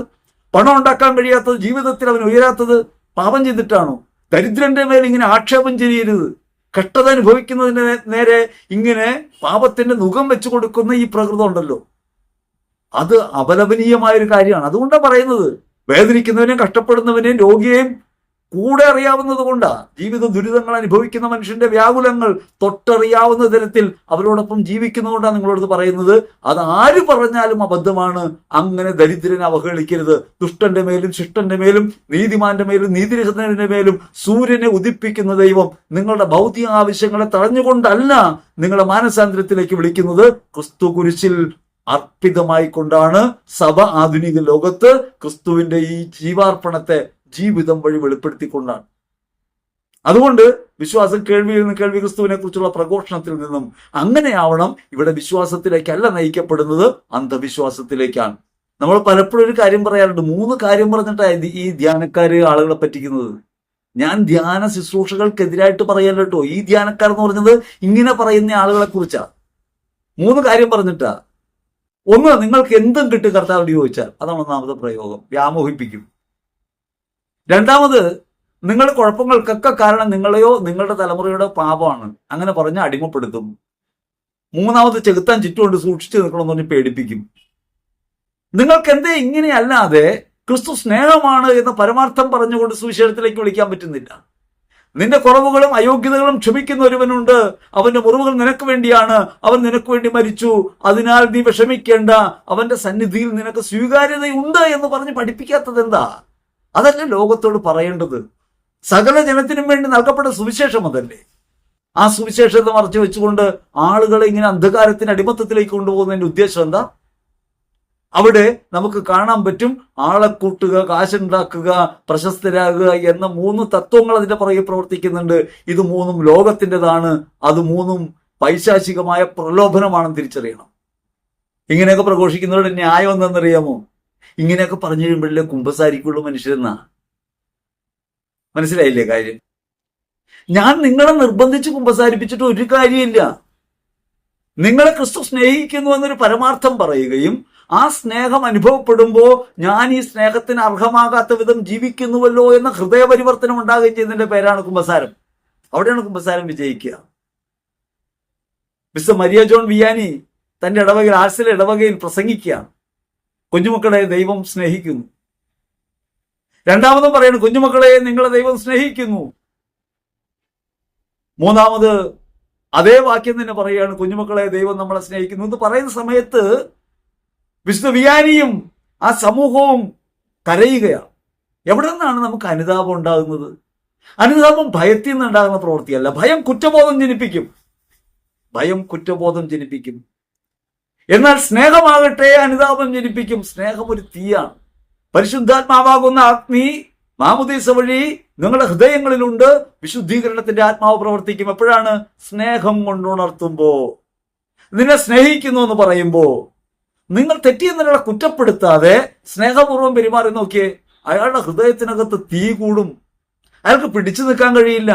പണം ഉണ്ടാക്കാൻ കഴിയാത്തത്, ജീവിതത്തിൽ അവൻ ഉയരാത്തത് പാപം ചെയ്തിട്ടാണോ? ദരിദ്രന്റെ മേൽ ഇങ്ങനെ ആക്ഷേപം ചെയ്യരുത്. കഷ്ടത അനുഭവിക്കുന്നതിന് നേരെ ഇങ്ങനെ പാപത്തിന്റെ മുഖം വെച്ചു കൊടുക്കുന്ന ഈ പ്രകൃതം ഉണ്ടല്ലോ, അത് അപലപനീയമായൊരു കാര്യമാണ്. അതുകൊണ്ടാണ് പറയുന്നത്, വേദനിക്കുന്നവനെയും കഷ്ടപ്പെടുന്നവനെയും രോഗിയെയും കൂടെ അറിയാവുന്നത് കൊണ്ടാണ്. ജീവിത ദുരിതങ്ങൾ അനുഭവിക്കുന്ന മനുഷ്യന്റെ വ്യാകുലങ്ങൾ തൊട്ടറിയാവുന്ന തരത്തിൽ അവരോടൊപ്പം ജീവിക്കുന്നതുകൊണ്ടാണ് നിങ്ങളോട് പറയുന്നത്. അത് ആര് പറഞ്ഞാലും അബദ്ധമാണ്. അങ്ങനെ ദരിദ്രനെ അവഹേളിക്കരുത്. ദുഷ്ടന്റെ മേലും ശിഷ്ടന്റെ മേലും നീതിമാന്റെ മേലും നീതിരഹിതന്റെ മേലും സൂര്യനെ ഉദിപ്പിക്കുന്ന ദൈവം നിങ്ങളുടെ ഭൗതിക ആവശ്യങ്ങളെ തടഞ്ഞുകൊണ്ടല്ല നിങ്ങളെ മാനസാന്തരത്തിലേക്ക് വിളിക്കുന്നത്. ക്രിസ്തു കുരിശിൽ അർപ്പിതമായി കൊണ്ടാണ് സഭ ആധുനിക ലോകത്ത് ക്രിസ്തുവിന്റെ ഈ ജീവാർപ്പണത്തെ ജീവിതം വഴി വെളിപ്പെടുത്തിക്കൊണ്ടാണ്. അതുകൊണ്ട് വിശ്വാസം കേൾവിയിൽ നിന്ന്, കേൾവി ക്രിസ്തുവിനെ കുറിച്ചുള്ള പ്രഘോഷണത്തിൽ നിന്നും അങ്ങനെയാവണം. ഇവിടെ വിശ്വാസത്തിലേക്കല്ല നയിക്കപ്പെടുന്നത്, അന്ധവിശ്വാസത്തിലേക്കാണ്. നമ്മൾ പലപ്പോഴും ഒരു കാര്യം പറയാറുണ്ട്, 3 കാര്യം പറഞ്ഞിട്ടാണ് ഈ ധ്യാനക്കാര് ആളുകളെ പറ്റിക്കുന്നത്. ഞാൻ ധ്യാന ശുശ്രൂഷകൾക്കെതിരായിട്ട് പറയല്ല കേട്ടോ. ഈ ധ്യാനക്കാർ എന്ന് പറഞ്ഞത് ഇങ്ങനെ പറയുന്ന ആളുകളെ കുറിച്ചാ. 3 കാര്യം പറഞ്ഞിട്ടാ. ഒന്ന്, നിങ്ങൾക്ക് എന്തും കിട്ടും കർത്താവിനോട് ചോദിച്ചാൽ, അതാണ് ഒന്നാമത്തെ പ്രയോഗം, വ്യാമോഹിപ്പിക്കും. രണ്ടാമത്, നിങ്ങളുടെ കുഴപ്പങ്ങൾക്കൊക്കെ കാരണം നിങ്ങളെയോ നിങ്ങളുടെ തലമുറയുടെ പാപമാണ്, അങ്ങനെ പറഞ്ഞ് അടിമപ്പെടുത്തും. മൂന്നാമത്, ചെകുത്താൻ ചുറ്റുകൊണ്ട് സൂക്ഷിച്ചു നിൽക്കണമെന്ന് പറഞ്ഞ് പേടിപ്പിക്കും. നിങ്ങൾക്ക് എന്തേ ഇങ്ങനെയല്ലാതെ ക്രിസ്തു സ്നേഹമാണ് എന്ന പരമാർത്ഥം പറഞ്ഞുകൊണ്ട് സുവിശേഷത്തിലേക്ക് വിളിക്കാൻ പറ്റുന്നില്ല. നിന്റെ കുറവുകളും അയോഗ്യതകളും ക്ഷമിക്കുന്ന ഒരുവനുണ്ട്, അവന്റെ മുറിവുകൾ നിനക്ക് വേണ്ടിയാണ്, അവൻ നിനക്ക് വേണ്ടി മരിച്ചു, അതിനാൽ നീ വിഷമിക്കേണ്ട, അവന്റെ സന്നിധിയിൽ നിനക്ക് സ്വീകാര്യതയുണ്ട് എന്ന് പറഞ്ഞ് പഠിപ്പിക്കാത്തത് എന്താ? അതല്ലേ ലോകത്തോട് പറയേണ്ടത്? സകല ജനത്തിനും വേണ്ടി നൽകപ്പെട്ട സുവിശേഷം അതല്ലേ? ആ സുവിശേഷത്തെ മറച്ചു വെച്ചുകൊണ്ട് ആളുകളെ ഇങ്ങനെ അന്ധകാരത്തിന് അടിമത്തത്തിലേക്ക് കൊണ്ടുപോകുന്നതിന്റെ ഉദ്ദേശം എന്താ? അവിടെ നമുക്ക് കാണാൻ പറ്റും, ആളെ കൂട്ടുക, കാശുണ്ടാക്കുക, പ്രശസ്തരാകുക എന്ന 3 തത്വങ്ങൾ അതിന്റെ പുറകെ പ്രവർത്തിക്കുന്നുണ്ട്. ഇത് 3 ലോകത്തിൻ്റെതാണ്, അത് 3 പൈശാചികമായ പ്രലോഭനമാണെന്ന് തിരിച്ചറിയണം. ഇങ്ങനെയൊക്കെ പ്രഘോഷിക്കുന്നവരുടെ ന്യായം എന്താണെന്നറിയാമോ? ഇങ്ങനെയൊക്കെ പറഞ്ഞു കഴിയുമ്പോഴല്ലേ കുമ്പസാരിക്കുള്ളൂ മനുഷ്യരെന്നാ. മനസ്സിലായില്ലേ കാര്യം? ഞാൻ നിങ്ങളെ നിർബന്ധിച്ച് കുമ്പസാരിപ്പിച്ചിട്ട് ഒരു കാര്യമില്ല. നിങ്ങളെ ക്രിസ്തു സ്നേഹിക്കുന്നു എന്നൊരു പരമാർത്ഥം പറയുകയും ആ സ്നേഹം അനുഭവപ്പെടുമ്പോൾ ഞാൻ ഈ സ്നേഹത്തിന് അർഹമാകാത്ത വിധം ജീവിക്കുന്നുവല്ലോ എന്ന ഹൃദയപരിവർത്തനം ഉണ്ടാകുകയും ചെയ്യുന്നതിന്റെ പേരാണ് കുമ്പസാരം. അവിടെയാണ് കുമ്പസാരം വിജയിക്കുക. മിസ്റ്റർ മരിയ ജോൺ വിയാനി തന്റെ ഇടവകയിൽ, ആഴ്സല ഇടവകയിൽ പ്രസംഗിക്കുകയാണ്. കുഞ്ഞുമക്കളെ ദൈവം സ്നേഹിക്കുന്നു. രണ്ടാമതും പറയുന്നു, കുഞ്ഞുമക്കളെ നിങ്ങളെ ദൈവം സ്നേഹിക്കുന്നു. മൂന്നാമത് അതേ വാക്യം തന്നെ പറയുകയാണ്, കുഞ്ഞുമക്കളെ ദൈവം നമ്മളെ സ്നേഹിക്കുന്നു എന്ന് പറയുന്ന സമയത്ത് വിശുദ്ധ വിയാനിയും ആ സമൂഹവും കരയുകയാണ്. എവിടെ നിന്നാണ് നമുക്ക് അനുതാപം ഉണ്ടാകുന്നത്? അനുതാപം ഭയത്തിൽ നിന്നുണ്ടാകുന്ന പ്രവൃത്തിയല്ല. ഭയം കുറ്റബോധം ജനിപ്പിക്കും. ഭയം കുറ്റബോധം ജനിപ്പിക്കും. എന്നാൽ സ്നേഹമാകട്ടെ അനുതാപം ജനിപ്പിക്കും. സ്നേഹം ഒരു തീയാണ്. പരിശുദ്ധാത്മാവാകുന്ന അഗ്നി മാമുദീസ വഴി നിങ്ങളുടെ ഹൃദയങ്ങളിലുണ്ട്. വിശുദ്ധീകരണത്തിന്റെ ആത്മാവ് പ്രവർത്തിക്കും. എപ്പോഴാണ്? സ്നേഹം കൊണ്ടുണർത്തുമ്പോ. നിന്നെ സ്നേഹിക്കുന്നു എന്ന് പറയുമ്പോ. നിങ്ങൾ തെറ്റിയെന്നൊരാളെ കുറ്റപ്പെടുത്താതെ സ്നേഹപൂർവ്വം പെരുമാറി നോക്കിയേ, അയാളുടെ ഹൃദയത്തിനകത്ത് തീ കൂടും. അയാൾക്ക് പിടിച്ചു നിൽക്കാൻ കഴിയില്ല.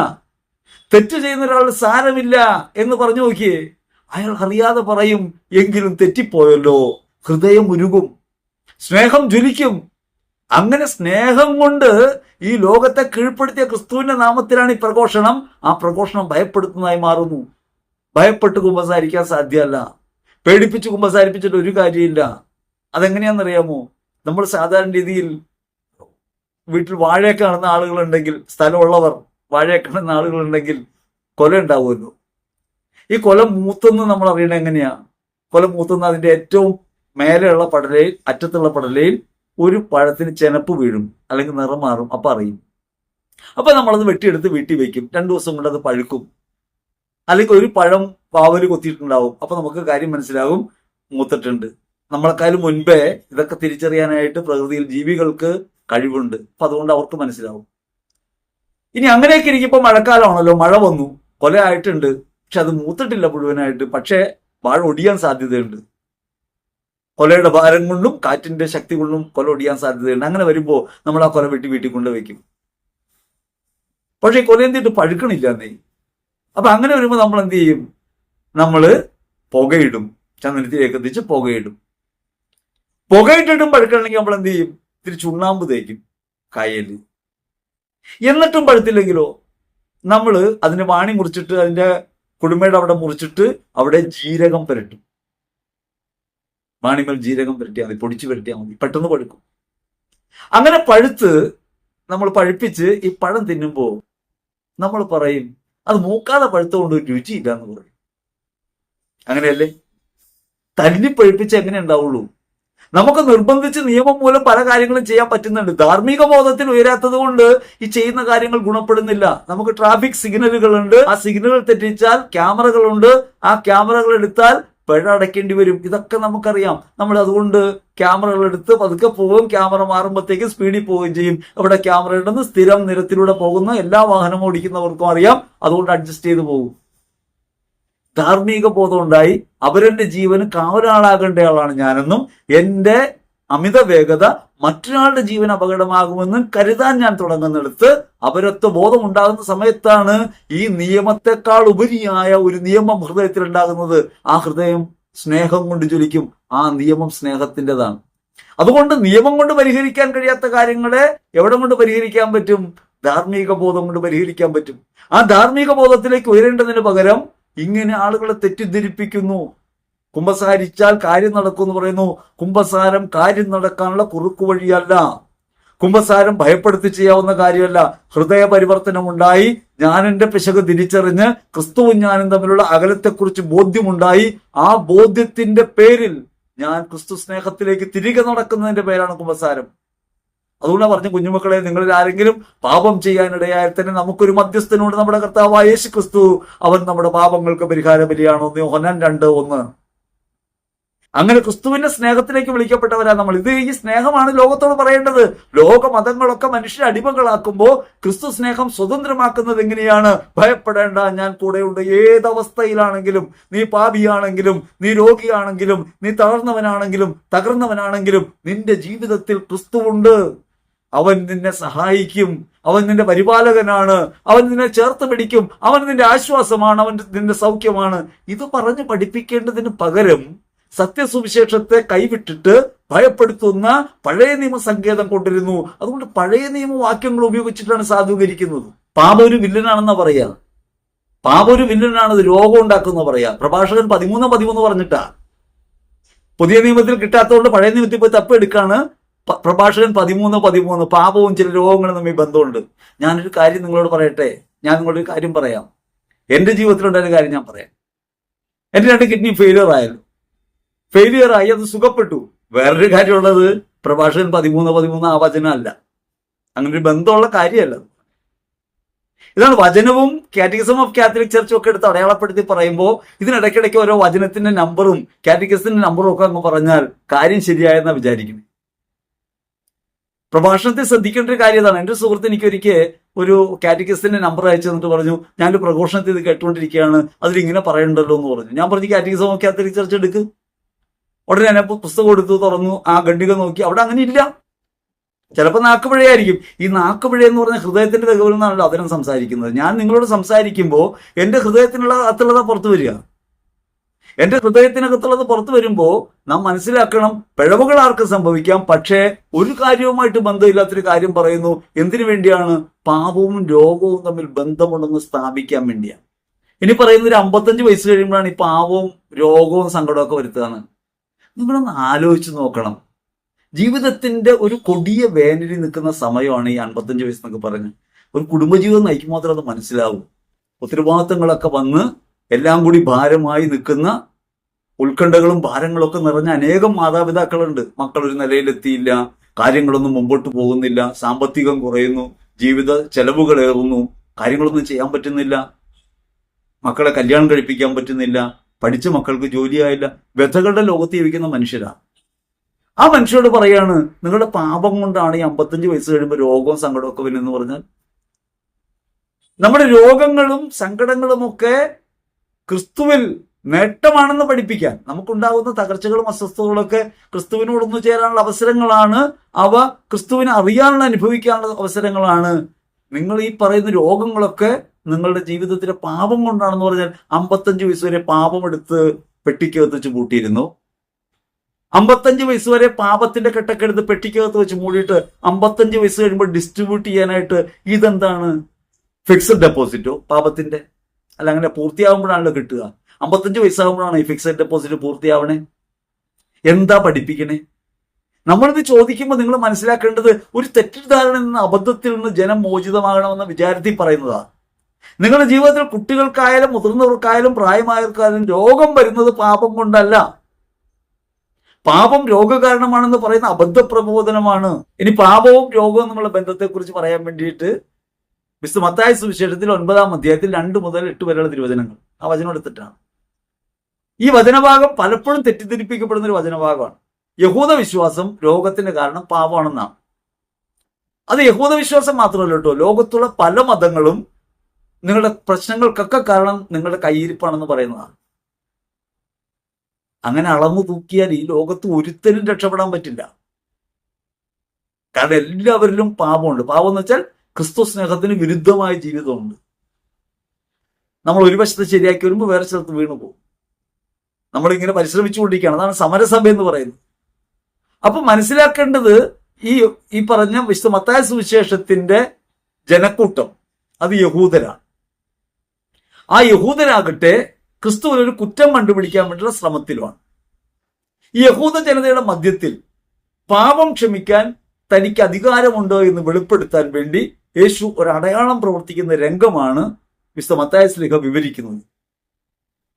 തെറ്റ് ചെയ്യുന്ന ഒരാൾ സാരമില്ല എന്ന് പറഞ്ഞു നോക്കിയേ, അയാൾ അറിയാതെ പറയും, എങ്കിലും തെറ്റിപ്പോയല്ലോ. ഹൃദയം ഉരുകും, സ്നേഹം ജ്വലിക്കും. അങ്ങനെ സ്നേഹം കൊണ്ട് ഈ ലോകത്തെ കീഴ്പ്പെടുത്തിയ ക്രിസ്തുവിന്റെ നാമത്തിലാണ് ഈ പ്രഘോഷണം. ആ പ്രഘോഷണം ഭയപ്പെടുത്തുന്നതായി മാറുന്നു. ഭയപ്പെട്ട് കുമ്പസാരിക്കാൻ സാധ്യമല്ല. പേടിപ്പിച്ച് കുമ്പസാരിപ്പിച്ചിട്ട് ഒരു കാര്യമില്ല. അതെങ്ങനെയാണെന്നറിയാമോ? നമ്മൾ സാധാരണ രീതിയിൽ വീട്ടിൽ വാഴയൊക്കെ നടന്ന ആളുകളുണ്ടെങ്കിൽ, സ്ഥലമുള്ളവർ വാഴയൊക്കെ നടന്ന ആളുകളുണ്ടെങ്കിൽ കൊല ഉണ്ടാവുമല്ലോ. ഈ കൊല മൂത്തെന്ന് നമ്മൾ അറിയണത് എങ്ങനെയാ? കൊല മൂത്തുന്ന അതിന്റെ ഏറ്റവും മേലെയുള്ള പടലയിൽ, അറ്റത്തുള്ള പടലയിൽ ഒരു പഴത്തിന് ചെനപ്പ് വീഴും, അല്ലെങ്കിൽ നിറം മാറും. അപ്പൊ അറിയും. അപ്പൊ നമ്മളത് വെട്ടിയെടുത്ത് വീട്ടിൽ വെക്കും. 2 ദിവസം കൊണ്ട് അത് പഴുക്കും. അല്ലെങ്കിൽ ഒരു പഴം പാവല് കൊത്തിയിട്ടുണ്ടാവും. അപ്പൊ നമുക്ക് കാര്യം മനസ്സിലാകും, മൂത്തിട്ടുണ്ട്. നമ്മളെക്കാളും മുൻപേ ഇതൊക്കെ തിരിച്ചറിയാനായിട്ട് പ്രകൃതിയിൽ ജീവികൾക്ക് കഴിവുണ്ട്. അപ്പൊ അതുകൊണ്ട് അവർക്ക് മനസ്സിലാവും. ഇനി അങ്ങനെയൊക്കെ ഇരിക്കുമ്പോൾ മഴക്കാലമാണല്ലോ, മഴ വന്നു, കൊല ആയിട്ടുണ്ട്, പക്ഷെ അത് മൂത്തിട്ടില്ല മുഴുവനായിട്ട്. പക്ഷേ വാഴ ഒടിയാൻ സാധ്യതയുണ്ട്. കൊലയുടെ ഭാരം കൊണ്ടും കാറ്റിന്റെ ശക്തി കൊണ്ടും കൊല ഒടിയാൻ സാധ്യതയുണ്ട്. അങ്ങനെ വരുമ്പോൾ നമ്മൾ ആ കൊല വെട്ടി വീട്ടിൽ കൊണ്ടുവയ്ക്കും. പക്ഷെ ഈ കൊല എന്തിട്ട് പഴുക്കണില്ല എന്നേ. അപ്പൊ അങ്ങനെ വരുമ്പോൾ നമ്മൾ എന്ത് ചെയ്യും? നമ്മള് പുകയിടും, ചന്ദനത്തിലേക്ക് എത്തിച്ച് പുകയിടും. പുകയിട്ടിട്ടും പഴുക്കണമെങ്കിൽ നമ്മൾ എന്ത് ചെയ്യും? ഇത്തിരി ചുണ്ണാമ്പ് തേക്കും കയ്യില്. എന്നിട്ടും പഴുത്തില്ലെങ്കിലോ നമ്മൾ അതിന്റെ വാണി മുറിച്ചിട്ട്, അതിന്റെ കുടുംബയുടെ അവിടെ മുറിച്ചിട്ട് അവിടെ ജീരകം പുരട്ടും. വാണിമേൽ ജീരകം പുരട്ടിയാൽ മതി, പൊടിച്ചു പുരട്ടിയാൽ മതി, പെട്ടെന്ന് പഴുക്കും. അങ്ങനെ പഴുത്ത് നമ്മൾ പഴുപ്പിച്ച് ഈ പഴം തിന്നുമ്പോൾ നമ്മൾ പറയും, അത് മൂക്കാതെ പഴുത്തുകൊണ്ട് ഒരു രുചിയില്ല എന്ന് പറയും. അങ്ങനെയല്ലേ? തല്ലി പഴുപ്പിച്ച് എങ്ങനെ ഉണ്ടാവുള്ളൂ? നമുക്ക് നിർബന്ധിച്ച് നിയമം മൂലം പല കാര്യങ്ങളും ചെയ്യാൻ പറ്റുന്നുണ്ട്. ധാർമ്മിക ബോധത്തിൽ ഉയരാത്തത് കൊണ്ട് ഈ ചെയ്യുന്ന കാര്യങ്ങൾ ഗുണപ്പെടുന്നില്ല. നമുക്ക് ട്രാഫിക് സിഗ്നലുകളുണ്ട്, ആ സിഗ്നലുകൾ തെറ്റിച്ചാൽ ക്യാമറകളുണ്ട്, ആ ക്യാമറകൾ എടുത്താൽ പിഴ അടയ്ക്കേണ്ടി വരും. ഇതൊക്കെ നമുക്കറിയാം. നമ്മൾ അതുകൊണ്ട് ക്യാമറകൾ എടുത്ത് പതുക്കെ പോകും. ക്യാമറ മാറുമ്പോഴത്തേക്ക് സ്പീഡിൽ പോവുകയും ചെയ്യും. അവിടെ ക്യാമറ ഉണ്ടെന്ന് സ്ഥിരം നിരത്തിലൂടെ പോകുന്ന എല്ലാ വാഹനം ഓടിക്കുന്നവർക്കും അറിയാം. അതുകൊണ്ട് അഡ്ജസ്റ്റ് ചെയ്ത് പോകും. ധാർമ്മിക ബോധം ഉണ്ടായി അവരെന്റെ ജീവന് കാവലാളാകേണ്ട ആളാണ് ഞാനെന്നും എന്റെ അമിത വേഗത മറ്റൊരാളുടെ ജീവൻ അപകടമാകുമെന്നും കരുതാൻ ഞാൻ തുടങ്ങുന്നിടത്ത് അപരത്വ ബോധം ഉണ്ടാകുന്ന സമയത്താണ് ഈ നിയമത്തെക്കാൾ ഉപരിയായ ഒരു നിയമം ഹൃദയത്തിൽ ഉണ്ടാകുന്നത്. ആ ഹൃദയം സ്നേഹം കൊണ്ട് ജ്വലിക്കും. ആ നിയമം സ്നേഹത്തിൻ്റെതാണ്. അതുകൊണ്ട് നിയമം കൊണ്ട് പരിഹരിക്കാൻ കഴിയാത്ത കാര്യങ്ങളെ എവിടെ കൊണ്ട് പരിഹരിക്കാൻ പറ്റും? ധാർമ്മിക ബോധം കൊണ്ട് പരിഹരിക്കാൻ പറ്റും. ആ ധാർമ്മിക ബോധത്തിലേക്ക് ഉയരേണ്ടതിന് പകരം ഇങ്ങനെ ആളുകളെ തെറ്റിദ്ധരിപ്പിക്കുന്നു. കുമ്പസാരിച്ചാൽ കാര്യം നടക്കും എന്ന് പറയുന്നു. കുമ്പസാരം കാര്യം നടക്കാനുള്ള കുറുക്കു വഴിയല്ല. കുമ്പസാരം ഭയപ്പെടുത്തി ചെയ്യാവുന്ന കാര്യമല്ല. ഹൃദയ പരിവർത്തനം ഉണ്ടായി, ഞാൻ എന്റെ പിശക് തിരിച്ചറിഞ്ഞ് ക്രിസ്തുവും ഞാനും തമ്മിലുള്ള അകലത്തെക്കുറിച്ച് ബോധ്യമുണ്ടായി. ആ ബോധ്യത്തിന്റെ പേരിൽ ഞാൻ ക്രിസ്തു സ്നേഹത്തിലേക്ക് തിരികെ നടക്കുന്നതിന്റെ പേരാണ് കുമ്പസാരം. അതുകൊണ്ടാണ് പറഞ്ഞു, കുഞ്ഞുമക്കളെ, നിങ്ങളിൽ ആരെങ്കിലും പാപം ചെയ്യാനിടയായാൽ തന്നെ നമുക്കൊരു മധ്യസ്ഥനുണ്ട്, നമ്മുടെ കർത്താവായ യേശു ക്രിസ്തു. അവൻ നമ്മുടെ പാപങ്ങൾക്ക് പരിഹാര ബലിയാണ്. യോഹന്നാൻ 2:1. അങ്ങനെ ക്രിസ്തുവിന്റെ സ്നേഹത്തിലേക്ക് വിളിക്കപ്പെട്ടവരാ നമ്മൾ. ഈ സ്നേഹമാണ് ലോകത്തോട് പറയേണ്ടത്. ലോക മതങ്ങളൊക്കെ മനുഷ്യരെ അടിമകളാക്കുമ്പോൾ ക്രിസ്തു സ്നേഹം സ്വതന്ത്രമാക്കുന്നത് എങ്ങനെയാണ്? ഭയപ്പെടേണ്ട, ഞാൻ കൂടെയുണ്ട്. ഏതവസ്ഥയിലാണെങ്കിലും, നീ പാപിയാണെങ്കിലും, നീ രോഗിയാണെങ്കിലും, നീ തളർന്നവനാണെങ്കിലും തകർന്നവനാണെങ്കിലും നിന്റെ ജീവിതത്തിൽ ക്രിസ്തുവുണ്ട്. അവൻ നിന്നെ സഹായിക്കും. അവൻ നിന്റെ പരിപാലകനാണ്. അവൻ നിന്നെ ചേർത്ത് പിടിക്കും. അവൻ നിന്റെ ആശ്വാസമാണ്. അവൻ നിന്റെ സൗഖ്യമാണ്. ഇത് പറഞ്ഞ് പഠിപ്പിക്കേണ്ടതിന് പകരം സത്യസുവിശേഷത്തെ കൈവിട്ടിട്ട് ഭയപ്പെടുത്തുന്ന പഴയ നിയമ സങ്കേതം കൊണ്ടിരുന്നു. അതുകൊണ്ട് പഴയ നിയമവാക്യങ്ങൾ ഉപയോഗിച്ചിട്ടാണ് സാധൂകരിക്കുന്നത്. പാപം ഒരു വില്ലനാണെന്നാ പറയാ. പാപം ഒരു വില്ലനാണത്, രോഗം ഉണ്ടാക്കുന്ന പറയാ. പ്രഭാഷകൻ 13:13 പറഞ്ഞിട്ടാ. പുതിയ നിയമത്തിൽ കിട്ടാത്തതുകൊണ്ട് പഴയ നിയമത്തിൽ പോയി തപ്പെടുക്കാണ്. പ്രഭാഷകൻ 13:13. പാപവും ചില രോഗങ്ങളും തമ്മിൽ ബന്ധമുണ്ട്. ഞാനൊരു കാര്യം നിങ്ങളോട് പറയട്ടെ. ഞാൻ നിങ്ങളൊരു കാര്യം പറയാം. എന്റെ ജീവിതത്തിലുണ്ടായ കാര്യം ഞാൻ പറയാം. എന്റെ 2 കിഡ്നി ഫെയിലിയർ ആയി, അത് സുഖപ്പെട്ടു. വേറൊരു കാര്യമുള്ളത്, പ്രഭാഷകൻ 13:13 ആ വചനം അല്ല. അങ്ങനെ ഒരു ബന്ധമുള്ള കാര്യമല്ല. ഇതാണ് വചനവും കാറ്റഗിസം ഓഫ് കാത്തലിക് ചർച്ചും ഒക്കെ എടുത്ത് അടയാളപ്പെടുത്തി പറയുമ്പോൾ ഇതിനിടയ്ക്കിടയ്ക്ക് ഓരോ വചനത്തിന്റെ നമ്പറും കാറ്റഗിസത്തിന്റെ നമ്പറും ഒക്കെ അങ്ങ് പറഞ്ഞാൽ കാര്യം ശരിയായെന്നാ വിചാരിക്കുന്നത്. പ്രഭാഷണത്തിൽ ശ്രദ്ധിക്കേണ്ട ഒരു കാര്യം ഇതാണ്. എൻ്റെ സുഹൃത്ത് എനിക്കൊരിക്കൽ ഒരു കാറ്റഗിസത്തിന്റെ നമ്പർ അയച്ചു തന്നിട്ട് പറഞ്ഞു, ഞാനൊരു പ്രഘോഷണത്തിൽ ഇത് കേട്ടുകൊണ്ടിരിക്കുകയാണ്, അതിലിങ്ങനെ പറയണ്ടല്ലോ എന്ന് പറഞ്ഞു. ഞാൻ പറഞ്ഞു, കാറ്റഗിസം ഓഫ് കാത്തലിക് ചർച്ച് എടുക്ക്. ഉടനെ ഞാൻ പുസ്തകം എടുത്തു, തുറന്നു, ആ ഖണ്ഡിക നോക്കി. അവിടെ അങ്ങനെ ഇല്ല. ചിലപ്പോൾ നാക്കുപിഴയായിരിക്കും. ഈ നാക്കുപിഴ എന്ന് പറഞ്ഞ ഹൃദയത്തിന്റെ തകവൽ എന്നാണല്ലോ അതിനും സംസാരിക്കുന്നത്. ഞാൻ നിങ്ങളോട് സംസാരിക്കുമ്പോൾ എന്റെ ഹൃദയത്തിനുള്ള അകത്തുള്ളത് പുറത്തു വരിക. എന്റെ ഹൃദയത്തിനകത്തുള്ളത് പുറത്തു വരുമ്പോൾ നാം മനസ്സിലാക്കണം, പിഴവുകൾ ആർക്കും സംഭവിക്കാം. പക്ഷേ ഒരു കാര്യവുമായിട്ട് ബന്ധമില്ലാത്തൊരു കാര്യം പറയുന്നു. എന്തിനു വേണ്ടിയാണ്? പാപവും രോഗവും തമ്മിൽ ബന്ധമുണ്ടെന്ന് സ്ഥാപിക്കാൻ വേണ്ടിയാണ്. ഇനി പറയുന്നൊരു 55 വയസ്സ് കഴിയുമ്പോഴാണ് ഈ പാപവും രോഗവും സങ്കടമൊക്കെ വരുത്തുകയാണ്. നിങ്ങളൊന്ന് ആലോചിച്ച് നോക്കണം. ജീവിതത്തിന്റെ ഒരു കൊടിയ വേനലിൽ നിൽക്കുന്ന സമയമാണ് ഈ 55 വയസ്സ് എന്നൊക്കെ പറഞ്ഞ്. ഒരു കുടുംബജീവിതം നയിക്കുമ്പോൾ മാത്രമേ അത് മനസ്സിലാവൂ. ഉത്തരവാദിത്തങ്ങളൊക്കെ വന്ന് എല്ലാം കൂടി ഭാരമായി നിൽക്കുന്ന, ഉത്കണ്ഠകളും ഭാരങ്ങളൊക്കെ നിറഞ്ഞ അനേകം മാതാപിതാക്കളുണ്ട്. മക്കൾ ഒരു നിലയിലെത്തിയില്ല, കാര്യങ്ങളൊന്നും മുമ്പോട്ട് പോകുന്നില്ല, സാമ്പത്തികം കുറയുന്നു, ജീവിത ചെലവുകൾ ഏറുന്നു, കാര്യങ്ങളൊന്നും ചെയ്യാൻ പറ്റുന്നില്ല, മക്കളെ കല്യാണം കഴിപ്പിക്കാൻ പറ്റുന്നില്ല, പഠിച്ച മക്കൾക്ക് ജോലിയായില്ല, വ്യഥകളുടെ ലോകത്ത് ജീവിക്കുന്ന മനുഷ്യരാ. ആ മനുഷ്യരോട് പറയാണ്, നിങ്ങളുടെ പാപം കൊണ്ടാണ് ഈ 55 വയസ്സ് കഴിയുമ്പോൾ രോഗവും സങ്കടവും ഒക്കെ വരുന്നെന്ന് പറഞ്ഞാൽ, നമ്മുടെ രോഗങ്ങളും സങ്കടങ്ങളും ഒക്കെ ക്രിസ്തുവിൽ നേട്ടമാണെന്ന് പഠിപ്പിക്കാൻ, നമുക്കുണ്ടാകുന്ന തകർച്ചകളും അസ്വസ്ഥതകളൊക്കെ ക്രിസ്തുവിനോടൊന്നു ചേരാനുള്ള അവസരങ്ങളാണ്, അവ ക്രിസ്തുവിനെ അറിയാനുള്ള അനുഭവിക്കാനുള്ള അവസരങ്ങളാണ്. നിങ്ങൾ ഈ പറയുന്ന രോഗങ്ങളൊക്കെ നിങ്ങളുടെ ജീവിതത്തിലെ പാപം കൊണ്ടാണെന്ന് പറഞ്ഞാൽ 55 വയസ്സ് വരെ പാപം എടുത്ത് പെട്ടിക്കകത്ത് വെച്ച് പൂട്ടിയിരുന്നു. 55 വയസ്സ് വരെ പാപത്തിന്റെ കെട്ടൊക്കെ എടുത്ത് പെട്ടിക്കകത്ത് വെച്ച് മൂടിയിട്ട് 55 വയസ്സ് കഴിയുമ്പോൾ ഡിസ്ട്രിബ്യൂട്ട് ചെയ്യാനായിട്ട് ഇതെന്താണ്? ഫിക്സഡ് ഡെപ്പോസിറ്റോ പാപത്തിന്റെ? അല്ല, അങ്ങനെ പൂർത്തിയാകുമ്പോഴാണല്ലോ കിട്ടുക. 55 വയസ്സാകുമ്പോഴാണ് ഈ ഫിക്സഡ് ഡെപ്പോസിറ്റ് പൂർത്തിയാവണേ. എന്താ പഠിപ്പിക്കണേ? നമ്മളിത് ചോദിക്കുമ്പോൾ നിങ്ങൾ മനസ്സിലാക്കേണ്ടത്, ഒരു തെറ്റിദ്ധാരണയിൽ നിന്ന്, അബദ്ധത്തിൽ നിന്ന് ജനം മോചിതമാകണമെന്ന വിചാരത്തിൽ പറയുന്നതാണ്. നിങ്ങളുടെ ജീവിതത്തിൽ കുട്ടികൾക്കായാലും മുതിർന്നവർക്കായാലും പ്രായമായവർക്കായാലും രോഗം വരുന്നത് പാപം കൊണ്ടല്ല. പാപം രോഗകാരണമാണെന്ന് പറയുന്ന അബദ്ധ പ്രബോധനമാണ്. ഇനി പാപവും രോഗവും തമ്മിലുള്ള ബന്ധത്തെക്കുറിച്ച് പറയാൻ വേണ്ടിയിട്ട് വിശുദ്ധ മത്തായി സുവിശേഷത്തിൽ 9-ാം അധ്യായത്തിൽ 2 മുതൽ 8 വരെയുള്ള തിരുവചനങ്ങൾ, ആ വചനം എടുത്തിട്ടാണ്. ഈ വചനഭാഗം പലപ്പോഴും തെറ്റിദ്ധരിപ്പിക്കപ്പെടുന്ന ഒരു വചനഭാഗമാണ്. യഹൂദ വിശ്വാസം രോഗത്തിന്റെ കാരണം പാപമാണെന്നാണ്. അത് യഹൂദ വിശ്വാസം മാത്രമല്ല കേട്ടോ, ലോകത്തുള്ള പല മതങ്ങളും നിങ്ങളുടെ പ്രശ്നങ്ങൾക്കൊക്കെ കാരണം നിങ്ങളുടെ കയ്യിരിപ്പാണെന്ന് പറയുന്നതാണ്. അങ്ങനെ അളന്നു തൂക്കിയാൽ ഈ ലോകത്ത് ഒരുത്തരും രക്ഷപ്പെടാൻ പറ്റില്ല. കാരണം എല്ലാവരിലും പാപമുണ്ട്. പാപം എന്ന് വെച്ചാൽ ക്രിസ്തു സ്നേഹത്തിന് വിരുദ്ധമായ ജീവിതമുണ്ട്. നമ്മൾ ഒരു വശത്ത് ശരിയാക്കി വരുമ്പോൾ വേറെ സ്ഥലത്ത് വീണു പോകും. നമ്മളിങ്ങനെ പരിശ്രമിച്ചുകൊണ്ടിരിക്കുകയാണ്. അതാണ് സമരസഭ എന്ന് പറയുന്നത്. അപ്പൊ മനസ്സിലാക്കേണ്ടത്, ഈ പറഞ്ഞ വിശുദ്ധ മത്തായി സുവിശേഷത്തിന്റെ ജനക്കൂട്ടം അത് യഹൂദരാണ്. ആ യഹൂദരാകട്ടെ ക്രിസ്തുവിൽ ഒരു കുറ്റം കണ്ടുപിടിക്കാൻ വേണ്ടിയുള്ള ശ്രമത്തിലുമാണ്. ഈ യഹൂദ ജനതയുടെ മധ്യത്തിൽ പാപം ക്ഷമിക്കാൻ തനിക്ക് അധികാരമുണ്ടോ എന്ന് വെളിപ്പെടുത്താൻ വേണ്ടി യേശു ഒരു അടയാളം പ്രവർത്തിക്കുന്ന രംഗമാണ് വിശുദ്ധ മത്തായി ശ്ലീഹ വിവരിക്കുന്നത്.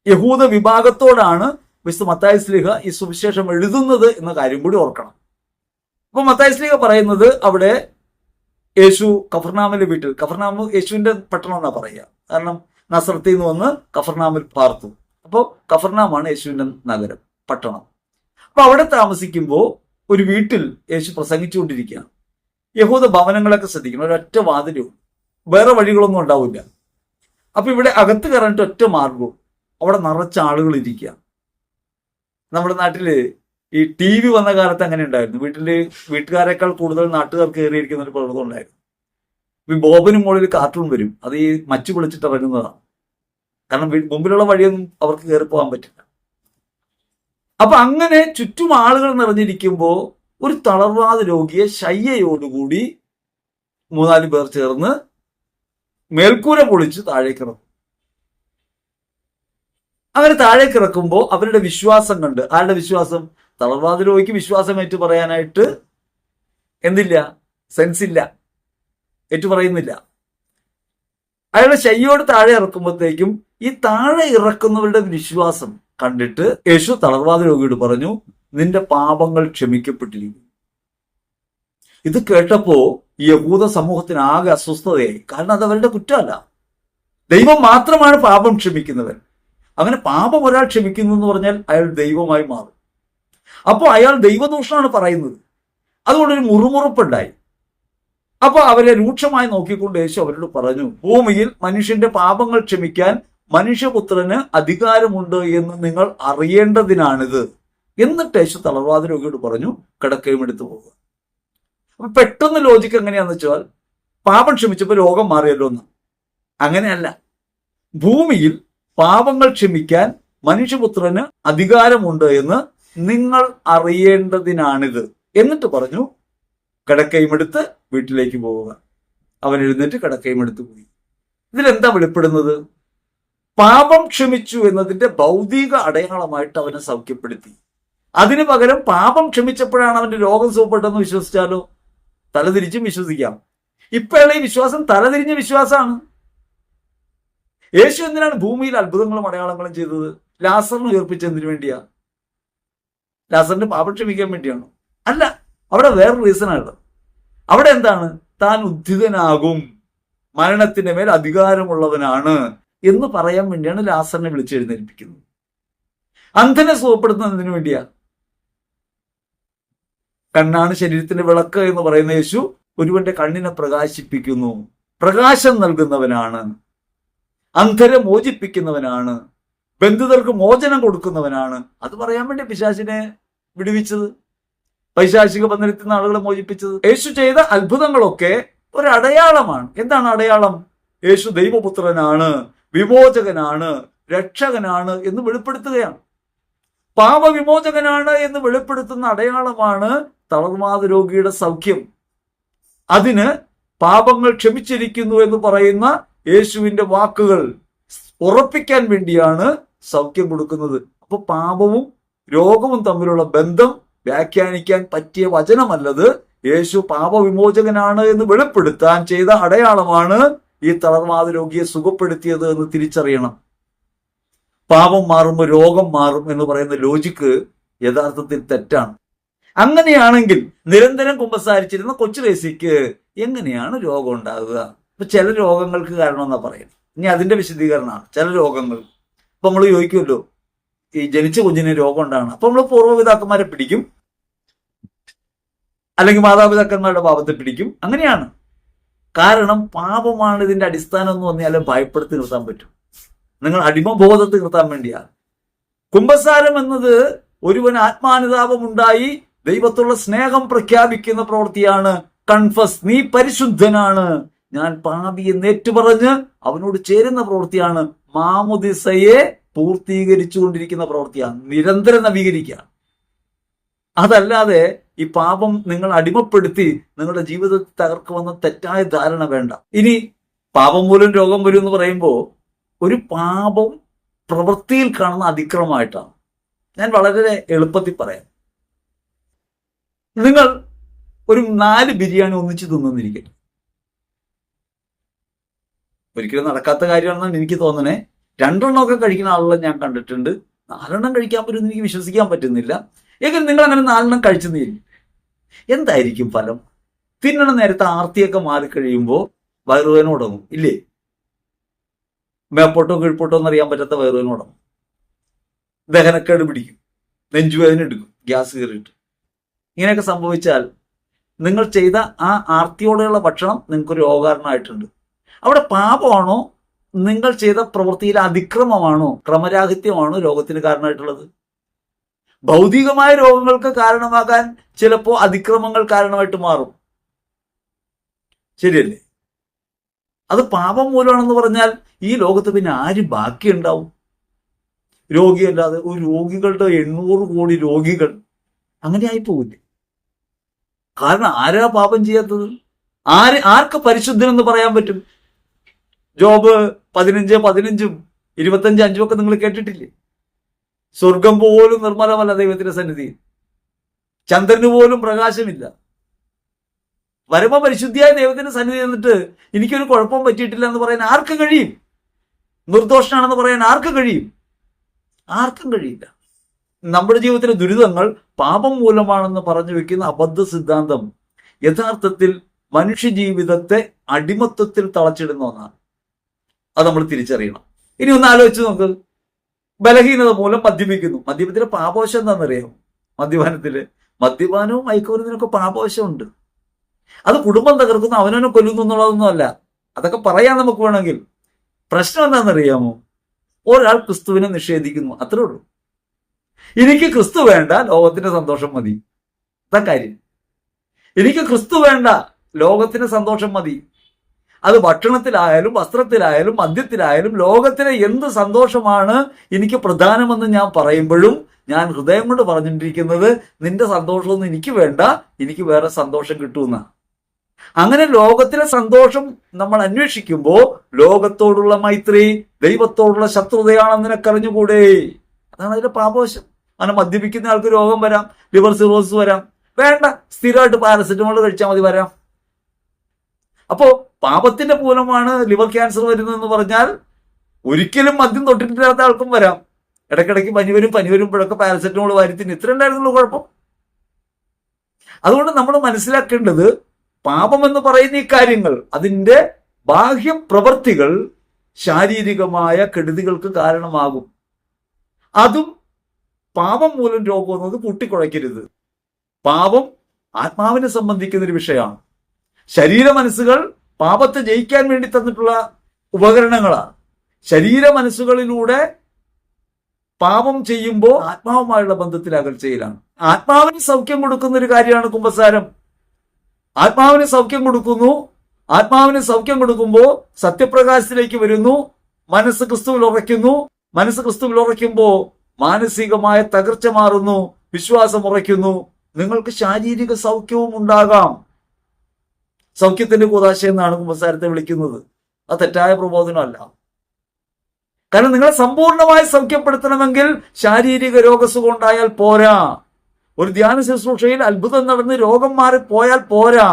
യഹൂദ വിഭാഗത്തോടാണ് വിശുദ്ധ മത്തായി ശ്ലീഹ ഈ സുവിശേഷം എഴുതുന്നത് എന്ന കാര്യം കൂടി ഓർക്കണം. അപ്പൊ മത്തായി ശ്ലീഹ പറയുന്നത്, അവിടെ യേശു കഫർനാമിലെ വീട്ടിൽ, കഫർനാമ് യേശുവിന്റെ പട്ടണം എന്നാ പറയുക, കാരണം നസറത്തിൽ നിന്ന് വന്ന് കഫർനാമിൽ പാർത്തു. അപ്പോൾ കഫർനാമാണ് യേശുവിന്റെ നഗരം, പട്ടണം. അപ്പൊ അവിടെ താമസിക്കുമ്പോൾ ഒരു വീട്ടിൽ യേശു പ്രസംഗിച്ചുകൊണ്ടിരിക്കുകയാണ്. യഹൂദ ഭവനങ്ങളൊക്കെ ശ്രദ്ധിക്കണം, ഒരൊറ്റ വാതിലും, വേറെ വഴികളൊന്നും ഉണ്ടാവില്ല. അപ്പൊ ഇവിടെ അകത്ത് കയറാനിട്ട് ഒറ്റ മാർഗവും, അവിടെ നിറച്ച ആളുകൾ ഇരിക്കുക. നമ്മുടെ നാട്ടില് ഈ TV വന്ന കാലത്ത് അങ്ങനെ ഉണ്ടായിരുന്നു. വീട്ടുകാരെക്കാൾ കൂടുതൽ നാട്ടുകാർ കയറിയിരിക്കുന്ന ഒരു പ്രവൃത്തി ഉണ്ടായിരുന്നു. ഈ ബോബനും മുകളിൽ കാർട്ടൂൺ വരും, അത് ഈ മച്ചു പൊളിച്ചിട്ട് ഇറങ്ങുന്നതാണ്. കാരണം മുമ്പിലുള്ള വഴിയൊന്നും അവർക്ക് കയറി പോകാൻ പറ്റില്ല. അപ്പൊ അങ്ങനെ ചുറ്റും ആളുകൾ നിറഞ്ഞിരിക്കുമ്പോ ഒരു തളർവാദ രോഗിയെ ശയ്യയോടുകൂടി 3-4 പേർ ചേർന്ന് മേൽക്കൂര പൊളിച്ച് താഴേക്കിറക്കും. അങ്ങനെ താഴേക്കിറക്കുമ്പോൾ അവരുടെ വിശ്വാസം കണ്ട്, ആരുടെ വിശ്വാസം? തളർവാദ രോഗിക്ക് വിശ്വാസം ഏറ്റു പറയാനായിട്ട് എന്തില്ല? സെൻസില്ല, ഏറ്റു പറയുന്നില്ല. അയാളുടെ ശയ്യോട് താഴെ ഇറക്കുമ്പോഴത്തേക്കും ഈ താഴെ ഇറക്കുന്നവരുടെ വിശ്വാസം കണ്ടിട്ട് യേശു തളർവാദ രോഗിയോട് പറഞ്ഞു, നിന്റെ പാപങ്ങൾ ക്ഷമിക്കപ്പെട്ടിരിക്കുന്നു. ഇത് കേട്ടപ്പോ ഈ യഹൂദ സമൂഹത്തിന് ആകെ അസ്വസ്ഥതയായി. കാരണം അത് അവരുടെ കുറ്റമല്ല, ദൈവം മാത്രമാണ് പാപം ക്ഷമിക്കുന്നവൻ. അങ്ങനെ പാപം ഒരാൾ ക്ഷമിക്കുന്നു എന്ന് പറഞ്ഞാൽ അയാൾ ദൈവമായി മാറും. അപ്പോൾ അയാൾ ദൈവദൂഷണമാണ് പറയുന്നത്. അതുകൊണ്ടൊരു മുറുമുറുപ്പുണ്ടായി. അപ്പൊ അവരെ രൂക്ഷമായി നോക്കിക്കൊണ്ട് യേശു അവരോട് പറഞ്ഞു, ഭൂമിയിൽ മനുഷ്യന്റെ പാപങ്ങൾ ക്ഷമിക്കാൻ മനുഷ്യപുത്രന് അധികാരമുണ്ട് എന്ന് നിങ്ങൾ അറിയേണ്ടതിനാണിത്. എന്നിട്ട് യേശു തളർവാദ രോഗിയോട് പറഞ്ഞു, കിടക്കയും എടുത്തു പോകുക. അപ്പൊ പെട്ടെന്ന് ലോജിക്ക് എങ്ങനെയാന്ന് വെച്ചാൽ, പാപം ക്ഷമിച്ചപ്പോൾ രോഗം മാറിയല്ലോ എന്ന്. അങ്ങനെയല്ല. ഭൂമിയിൽ പാപങ്ങൾ ക്ഷമിക്കാൻ മനുഷ്യപുത്രന് അധികാരമുണ്ട് എന്ന് നിങ്ങൾ അറിയേണ്ടതിനാണിത്. എന്നിട്ട് പറഞ്ഞു, കിടക്കയും എടുത്ത് വീട്ടിലേക്ക് പോവുക. അവൻ എഴുന്നേറ്റ് കിടക്കയും എടുത്ത് പോയി. ഇതിലെന്താ വെളിപ്പെടുന്നത്? പാപം ക്ഷമിച്ചു എന്നതിന്റെ ഭൗതിക അടയാളമായിട്ട് അവനെ സൗഖ്യപ്പെടുത്തി. അതിനു പകരം പാപം ക്ഷമിച്ചപ്പോഴാണ് അവന്റെ രോഗം സുഖപ്പെട്ടെന്ന് വിശ്വസിച്ചാലോ? തലതിരിച്ചും വിശ്വസിക്കാം. ഇപ്പോഴുള്ള ഈ വിശ്വാസം തലതിരിഞ്ഞ വിശ്വാസമാണ്. യേശു എന്തിനാണ് ഭൂമിയിൽ അത്ഭുതങ്ങളും അടയാളങ്ങളും ചെയ്തത്? ലാസറിനെ ഉയർപ്പിച്ചതിന് വേണ്ടിയാ? ലാസറിന്റെ പാപം ക്ഷമിക്കാൻ വേണ്ടിയാണോ? അല്ല, അവിടെ വേറൊരു റീസണാണ്. അവിടെ എന്താണ്? താൻ ഉദ്ധിതനാകും, മരണത്തിന്റെ മേൽ അധികാരമുള്ളവനാണ് എന്ന് പറയാൻ വേണ്ടിയാണ് ലാസറിനെ വിളിച്ചെഴുന്നേൽപ്പിക്കുന്നത്. അന്ധനെ സുഖപ്പെടുത്തുന്നതിന് വേണ്ടിയാ. കണ്ണാണ് ശരീരത്തിന്റെ വിളക്ക് എന്ന് പറയുന്ന യേശു ഒരുവന്റെ കണ്ണിനെ പ്രകാശിപ്പിക്കുന്നു, പ്രകാശം നൽകുന്നവനാണ്, അന്ധരെ മോചിപ്പിക്കുന്നവനാണ്, ബന്ധിതർക്ക് മോചനം കൊടുക്കുന്നവനാണ്. അത് പറയാൻ വേണ്ടി പിശാചിനെ വിടുവിച്ചത്, പൈശാചിക ബന്ധനത്തിൽ നിന്ന് ആളുകളെ മോചിപ്പിച്ചത്. യേശു ചെയ്ത അത്ഭുതങ്ങളൊക്കെ ഒരു അടയാളമാണ്. എന്താണ് അടയാളം? യേശു ദൈവപുത്രനാണ്, വിമോചകനാണ്, രക്ഷകനാണ് എന്ന് വെളിപ്പെടുത്തുകയാണ്. പാപവിമോചകനാണ് എന്ന് വെളിപ്പെടുത്തുന്ന അടയാളമാണ് തളർവാദ രോഗിയുടെ സൗഖ്യം. അതിന് പാപങ്ങൾ ക്ഷമിച്ചിരിക്കുന്നു എന്ന് പറയുന്ന യേശുവിന്റെ വാക്കുകൾ ഉറപ്പിക്കാൻ വേണ്ടിയാണ് സൗഖ്യം കൊടുക്കുന്നത്. അപ്പൊ പാപവും രോഗവും തമ്മിലുള്ള ബന്ധം വ്യാഖ്യാനിക്കാൻ പറ്റിയ വചനമല്ലത്. യേശു പാപവിമോചകനാണ് എന്ന് വെളിപ്പെടുത്താൻ ചെയ്ത അടയാളമാണ് ഈ തളർവാദ രോഗിയെ സുഖപ്പെടുത്തിയത് എന്ന് തിരിച്ചറിയണം. പാപം മാറുമ്പോൾ രോഗം മാറും എന്ന് പറയുന്ന ലോജിക്ക് യഥാർത്ഥത്തിൽ തെറ്റാണ്. അങ്ങനെയാണെങ്കിൽ നിരന്തരം കുമ്പസാരിച്ചിരുന്ന കൊച്ചു ലേസിക്ക് എങ്ങനെയാണ് രോഗം ഉണ്ടാകുക? ഇപ്പൊ ചില രോഗങ്ങൾക്ക് കാരണമെന്നാ പറയുന്നത്. ഇനി അതിന്റെ വിശദീകരണമാണ് ചില രോഗങ്ങൾ. അപ്പൊ നമ്മൾ ചോദിക്കുമല്ലോ, ഈ ജനിച്ച കുഞ്ഞിന് രോഗം ഉണ്ടാകണം. അപ്പൊ നമ്മൾ പൂർവ്വപിതാക്കന്മാരെ പിടിക്കും, അല്ലെങ്കിൽ മാതാപിതാക്കന്മാരുടെ പാപത്തെ പിടിക്കും. അങ്ങനെയാണ്. കാരണം പാപമാണ് ഇതിന്റെ അടിസ്ഥാനം എന്ന് പറഞ്ഞാൽ ഭയപ്പെടുത്തി നിർത്താൻ പറ്റും. നിങ്ങൾ അടിമബോധത്തിൽ നിർത്താൻ വേണ്ടിയാണ്. കുമ്പസാരം എന്നത് ഒരുവൻ ആത്മാനുതാപമുണ്ടായി ദൈവത്തുള്ള സ്നേഹം പ്രഖ്യാപിക്കുന്ന പ്രവൃത്തിയാണ്. കൺഫസ്, നീ പരിശുദ്ധനാണ്, ഞാൻ പാപി എന്ന് ഏറ്റുപറഞ്ഞ് അവനോട് ചേരുന്ന പ്രവൃത്തിയാണ്. മാമുദിസയെ പൂർത്തീകരിച്ചു കൊണ്ടിരിക്കുന്ന പ്രവൃത്തിയാണ്, നിരന്തരം നവീകരിക്കുക. അതല്ലാതെ ഈ പാപം നിങ്ങൾ അടിമപ്പെടുത്തി നിങ്ങളുടെ ജീവിതത്തിൽ തകർക്കുമെന്ന തെറ്റായ ധാരണ വേണ്ട. ഇനി പാപം മൂലം രോഗം വരും എന്ന് പറയുമ്പോൾ ഒരു പാപം പ്രവൃത്തിയിൽ കാണുന്ന അതിക്രമമായിട്ടാണ്. ഞാൻ വളരെ എളുപ്പത്തിൽ പറയാം. നിങ്ങൾ ഒരു 4 ബിരിയാണി ഒന്നിച്ച് തിന്നിരിക്കട്ടെ. ഒരിക്കലും നടക്കാത്ത കാര്യമാണെന്നാണ് എനിക്ക് തോന്നണേ. 2 എണ്ണമൊക്കെ കഴിക്കുന്ന ആളുകളെ ഞാൻ കണ്ടിട്ടുണ്ട്. 4 എണ്ണം കഴിക്കാൻ പറ്റുമെന്ന് എനിക്ക് വിശ്വസിക്കാൻ പറ്റുന്നില്ല. എങ്കിലും നിങ്ങൾ അങ്ങനെ 4 എണ്ണം കഴിച്ചു തീരും. എന്തായിരിക്കും ഫലം? തിന്നണ നേരത്തെ ആർത്തിയൊക്കെ മാറിക്കഴിയുമ്പോൾ വയറുവേദന തുടങ്ങും, ഇല്ലേ? മേപ്പോട്ടോ കീഴ്പോട്ടോ എന്നറിയാൻ പറ്റാത്ത വയറുവേദന തുടങ്ങും, ദഹനക്കേട് പിടിക്കും, നെഞ്ചുവേദന എടുക്കും, ഗ്യാസ് കയറിയിട്ട്. ഇങ്ങനെയൊക്കെ സംഭവിച്ചാൽ നിങ്ങൾ ചെയ്ത ആ ആർത്തിയോടെയുള്ള ഭക്ഷണം നിങ്ങൾക്ക് രോഗകാരണമായിട്ടുണ്ട്. അവിടെ പാപമാണോ, നിങ്ങൾ ചെയ്ത പ്രവൃത്തിയിലെ അതിക്രമമാണോ, ക്രമരാഹിത്യമാണോ രോഗത്തിന് കാരണമായിട്ടുള്ളത്? ഭൗതികമായ രോഗങ്ങൾക്ക് കാരണമാകാൻ ചിലപ്പോൾ അതിക്രമങ്ങൾ കാരണമായിട്ട് മാറും, ശരിയല്ലേ? അത് പാപം മൂലമാണെന്ന് പറഞ്ഞാൽ ഈ ലോകത്ത് പിന്നെ ആര് ബാക്കിയുണ്ടാവും? രോഗിയല്ലാതെ ഒരു രോഗികളുടെ 800 കോടി രോഗികൾ അങ്ങനെ ആയി പോകില്ലേ? കാരണം ആരാ പാപം ചെയ്യാത്തത്? ആർക്ക് പരിശുദ്ധനെന്ന് പറയാൻ പറ്റും? ജോബ് 15, 15, 25, 5 ഒക്കെ നിങ്ങൾ കേട്ടിട്ടില്ലേ? സ്വർഗം പോലും നിർമ്മലമല്ല ദൈവത്തിന്റെ സന്നിധി, ചന്ദ്രന് പോലും പ്രകാശമില്ല. പരമപരിശുദ്ധിയായ ദൈവത്തിന്റെ സന്നിധി എന്നിട്ട് എനിക്കൊരു കുഴപ്പം പറ്റിയിട്ടില്ല എന്ന് പറയാൻ ആർക്ക് കഴിയും? നിർദോഷനാണെന്ന് പറയാൻ ആർക്ക് കഴിയും? ആർക്കും കഴിയില്ല. നമ്മുടെ ജീവിതത്തിലെ ദുരിതങ്ങൾ പാപം മൂലമാണെന്ന് പറഞ്ഞു വെക്കുന്ന അബദ്ധ സിദ്ധാന്തം യഥാർത്ഥത്തിൽ മനുഷ്യ ജീവിതത്തെ അടിമത്വത്തിൽ തളച്ചിടുന്ന ഒന്നാണ്. അത് നമ്മൾ തിരിച്ചറിയണം. ഇനി ഒന്ന് ആലോചിച്ച് നോക്ക്. ബലഹീനത മൂലം മദ്യപിക്കുന്നു. മദ്യപത്തിലെ പാപവശം എന്താണെന്നറിയാമോ? മദ്യപാനവും മയക്കുമരുന്നിനൊക്കെ പാപവശമുണ്ട്. അത് കുടുംബം തകർക്കുന്നു, അവനവനെ കൊല്ലുന്നു എന്നുള്ളതൊന്നും അല്ല. അതൊക്കെ പറയാൻ നമുക്ക് വേണമെങ്കിൽ. പ്രശ്നം എന്താണെന്നറിയാമോ? ഒരാൾ ക്രിസ്തുവിനെ നിഷേധിക്കുന്നു, അത്രേ ഉള്ളൂ. എനിക്ക് ക്രിസ്തു വേണ്ട, ലോകത്തിന്റെ സന്തോഷം മതി. അതാ കാര്യം. എനിക്ക് ക്രിസ്തു വേണ്ട, ലോകത്തിന്റെ സന്തോഷം മതി. അത് ഭക്ഷണത്തിലായാലും വസ്ത്രത്തിലായാലും മദ്യത്തിലായാലും ലോകത്തിലെ എന്ത് സന്തോഷമാണ് എനിക്ക് പ്രധാനമെന്ന് ഞാൻ പറയുമ്പോഴും ഞാൻ ഹൃദയം കൊണ്ട് പറഞ്ഞിട്ടിരിക്കുന്നത് നിന്റെ സന്തോഷമൊന്നും എനിക്ക് വേണ്ട, എനിക്ക് വേറെ സന്തോഷം കിട്ടുമെന്ന. അങ്ങനെ ലോകത്തിലെ സന്തോഷം നമ്മൾ അന്വേഷിക്കുമ്പോൾ ലോകത്തോടുള്ള മൈത്രി ദൈവത്തോടുള്ള ശത്രുതയാണെന്ന് നിനക്കറിഞ്ഞുകൂടെ? അതാണ് അതിന്റെ പാപവശം. അങ്ങനെ മദ്യപിക്കുന്ന ആൾക്ക് രോഗം വരാം, ലിവർ സിറോസിസ് വരാം. വേണ്ട, സ്ഥിരമായിട്ട് പാരസെറ്റമോൾ കഴിച്ചാൽ മതി, വരാം. അപ്പോ പാപത്തിന്റെ മൂലമാണ് ലിവർ ക്യാൻസർ വരുന്നതെന്ന് പറഞ്ഞാൽ ഒരിക്കലും മദ്യം തൊട്ടിട്ടില്ലാത്ത ആൾക്കും വരാം. ഇടയ്ക്കിടയ്ക്ക് പനി വരുമ്പോഴൊക്കെ പാരസെറ്റമോൾ വാരിത്തിന് ഇത്ര ഉണ്ടായിരുന്നുള്ളൂ കുഴപ്പം. അതുകൊണ്ട് നമ്മൾ മനസ്സിലാക്കേണ്ടത്, പാപം എന്ന് പറയുന്ന ഈ കാര്യങ്ങൾ, അതിന്റെ ബാഹ്യ പ്രവൃത്തികൾ ശാരീരികമായ കെടുതികൾക്ക് കാരണമാകും. അതും പാപം മൂലം രോഗം എന്നത് കൂട്ടിക്കുഴയ്ക്കരുത്. പാപം ആത്മാവിനെ സംബന്ധിക്കുന്ന ഒരു വിഷയമാണ്. ശരീര മനസ്സുകൾ പാപത്തെ ജയിക്കാൻ വേണ്ടി തന്നിട്ടുള്ള ഉപകരണങ്ങളാണ്. ശരീര മനസ്സുകളിലൂടെ പാപം ചെയ്യുമ്പോൾ ആത്മാവുമായുള്ള ബന്ധത്തിൽ അകൽച്ചയിലാണ്. ആത്മാവിന് സൗഖ്യം കൊടുക്കുന്ന ഒരു കാര്യമാണ് കുമ്പസാരം. ആത്മാവിന് സൗഖ്യം കൊടുക്കുന്നു. ആത്മാവിന് സൗഖ്യം കൊടുക്കുമ്പോൾ സത്യപ്രകാശത്തിലേക്ക് വരുന്നു, മനസ്സ് ക്രിസ്തുവിൽ ഉറയ്ക്കുന്നു. മനസ്സ് ക്രിസ്തുവിൽ ഉറയ്ക്കുമ്പോൾ മാനസികമായ തകർച്ച മാറുന്നു, വിശ്വാസം ഉറയ്ക്കുന്നു. നിങ്ങൾക്ക് ശാരീരിക സൗഖ്യവും ഉണ്ടാകാം. സൗഖ്യത്തിന്റെ കൂതാശ എന്നാണ് കുമ്പസാരത്തെ വിളിക്കുന്നത്. അത് തെറ്റായ പ്രബോധനമല്ല. കാരണം നിങ്ങളെ സമ്പൂർണമായി സൗഖ്യപ്പെടുത്തണമെങ്കിൽ ശാരീരിക രോഗസുഖം ഉണ്ടായാൽ പോരാ. ഒരു ധ്യാന ശുശ്രൂഷയിൽ അത്ഭുതം നടന്ന് രോഗം മാറിപ്പോയാൽ പോരാ.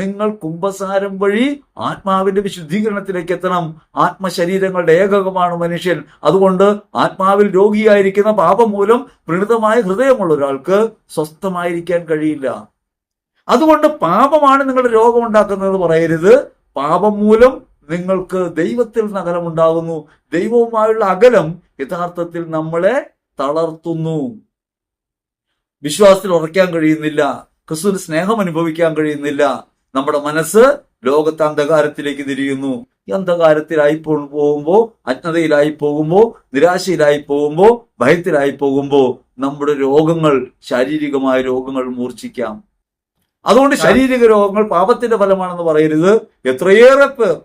നിങ്ങൾ കുമ്പസാരം വഴി ആത്മാവിന്റെ വിശുദ്ധീകരണത്തിലേക്ക് എത്തണം. ആത്മശരീരങ്ങളുടെ ഏകകമാണ് മനുഷ്യൻ. അതുകൊണ്ട് ആത്മാവിൽ രോഗിയായിരിക്കുന്ന പാപം മൂലം പ്രണീതമായ ഹൃദയമുള്ള ഒരാൾക്ക് സ്വസ്ഥമായിരിക്കാൻ കഴിയില്ല. അതുകൊണ്ട് പാപമാണ് നിങ്ങളുടെ രോഗം ഉണ്ടാക്കുന്നത് പറയരുത്. പാപം മൂലം നിങ്ങൾക്ക് ദൈവത്തിൽ നിന്ന് അകലമുണ്ടാകുന്നു. ദൈവവുമായുള്ള അകലം യഥാർത്ഥത്തിൽ നമ്മളെ തളർത്തുന്നു. വിശ്വാസത്തിൽ ഉറയ്ക്കാൻ കഴിയുന്നില്ല. ക്രിസ്തുവിന് സ്നേഹം അനുഭവിക്കാൻ കഴിയുന്നില്ല. നമ്മുടെ മനസ്സ് ലോകത്തെ അന്ധകാരത്തിലേക്ക് തിരിയുന്നു. ഈ അന്ധകാരത്തിലായി പോകുമ്പോൾ, അജ്ഞതയിലായി പോകുമ്പോൾ, നിരാശയിലായി പോകുമ്പോൾ, ഭയത്തിലായി പോകുമ്പോൾ നമ്മുടെ രോഗങ്ങൾ, ശാരീരികമായ രോഗങ്ങൾ മൂർച്ഛിക്കാം. അതുകൊണ്ട് ശാരീരിക രോഗങ്ങൾ പാപത്തിന്റെ ഫലമാണെന്ന് പറയരുത്. എത്രയേറെ പേർ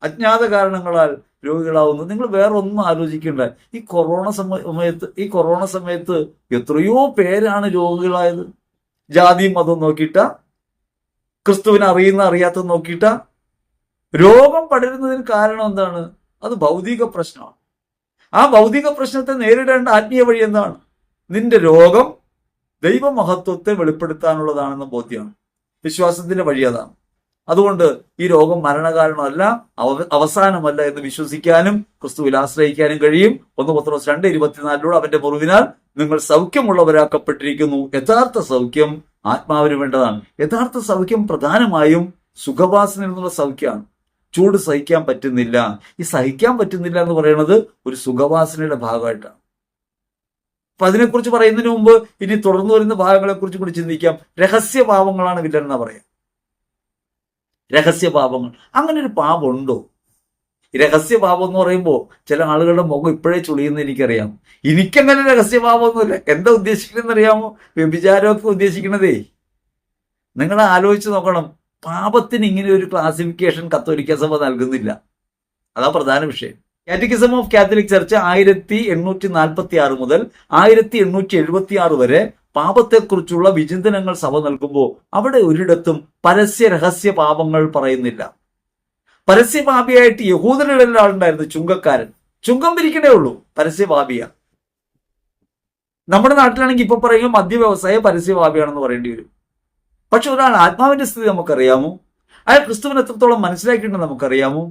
അജ്ഞാത കാരണങ്ങളാൽ രോഗികളാവുന്നു. നിങ്ങൾ വേറെ ഒന്നും ആലോചിക്കേണ്ട. ഈ കൊറോണ സമയത്ത് എത്രയോ പേരാണ് രോഗികളായത്. ജാതിയും മതവും നോക്കിയിട്ട, ക്രിസ്തുവിനെ അറിയാത്ത നോക്കിയിട്ട. രോഗം പടരുന്നതിന് കാരണം എന്താണ്? അത് ഭൗതിക പ്രശ്നമാണ്. ആ ഭൗതിക പ്രശ്നത്തെ നേരിടേണ്ട ആത്മീയ വഴി എന്താണ്? നിന്റെ രോഗം ദൈവമഹത്വത്തെ വെളിപ്പെടുത്താനുള്ളതാണെന്ന ബോധ്യമാണ്. വിശ്വാസത്തിന്റെ വഴി അതാണ്. അതുകൊണ്ട് ഈ രോഗം മരണകാരണമല്ല, അവസാനമല്ല എന്ന് വിശ്വസിക്കാനും ക്രിസ്തുവിൽ ആശ്രയിക്കാനും കഴിയും. 1 പത്രോസ് 2:24 അവന്റെ മുറിവിനാൽ നിങ്ങൾ സൗഖ്യമുള്ളവരാക്കപ്പെട്ടിരിക്കുന്നു. യഥാർത്ഥ സൗഖ്യം ആത്മാവിന് വേണ്ടതാണ്. യഥാർത്ഥ സൗഖ്യം പ്രധാനമായും സുഖവാസനയിൽ നിന്നുള്ള സൗഖ്യമാണ്. ചൂട് സഹിക്കാൻ പറ്റുന്നില്ല. ഈ സഹിക്കാൻ പറ്റുന്നില്ല എന്ന് പറയുന്നത് ഒരു സുഖവാസനയുടെ ഭാഗമായിട്ടാണ്. അപ്പൊ അതിനെക്കുറിച്ച് പറയുന്നതിന് മുമ്പ് ഇനി തുടർന്നു വരുന്ന ഭാഗങ്ങളെ കുറിച്ച് കൂടി ചിന്തിക്കാം. രഹസ്യപാപങ്ങളാണ് വില്ലൻ എന്നാ പറയാം. രഹസ്യപാപങ്ങൾ, അങ്ങനെ ഒരു പാപമുണ്ടോ? രഹസ്യപാപം എന്ന് പറയുമ്പോൾ ചില ആളുകളുടെ മുഖം ഇപ്പോഴേ ചുളിയെന്ന് എനിക്കറിയാം. എനിക്കങ്ങനെ രഹസ്യപാപമൊന്നുമില്ല. എന്താ ഉദ്ദേശിക്കണമെന്ന് അറിയാമോ? വ്യഭിചാരമൊക്കെ ഉദ്ദേശിക്കണതേ. നിങ്ങൾ ആലോചിച്ച് നോക്കണം. പാപത്തിന് ഇങ്ങനെ ഒരു ക്ലാസിഫിക്കേഷൻ കത്തോലിക്ക സഭ നൽകുന്നില്ല. അതാ പ്രധാന വിഷയം. കാറ്റക്കിസം ഓഫ് കാത്തലിക് ചർച്ച് 1846 മുതൽ 1876 വരെ പാപത്തെക്കുറിച്ചുള്ള വിചിന്തനങ്ങൾ സഭ നൽകുമ്പോൾ അവിടെ ഒരിടത്തും പരസ്യ രഹസ്യ പാപങ്ങൾ പറയുന്നില്ല. പരസ്യപാപിയായിട്ട് യഹൂദരുടെ ആളുണ്ടായിരുന്നു, ചുങ്കക്കാരൻ. ചുങ്കം പിരിക്കണേ ഉള്ളൂ, പരസ്യപാപിയ. നമ്മുടെ നാട്ടിലാണെങ്കിൽ ഇപ്പൊ പറയുമ്പോൾ മദ്യവ്യവസായ പരസ്യപാപിയാണെന്ന് പറയേണ്ടി വരും. പക്ഷെ ഒരാൾ ആത്മാവിന്റെ സ്ഥിതി നമുക്കറിയാമോ? അയാൾ ക്രിസ്തുവിനെ എത്രത്തോളം മനസ്സിലാക്കിയിട്ടുണ്ടെന്ന് നമുക്കറിയാമോ?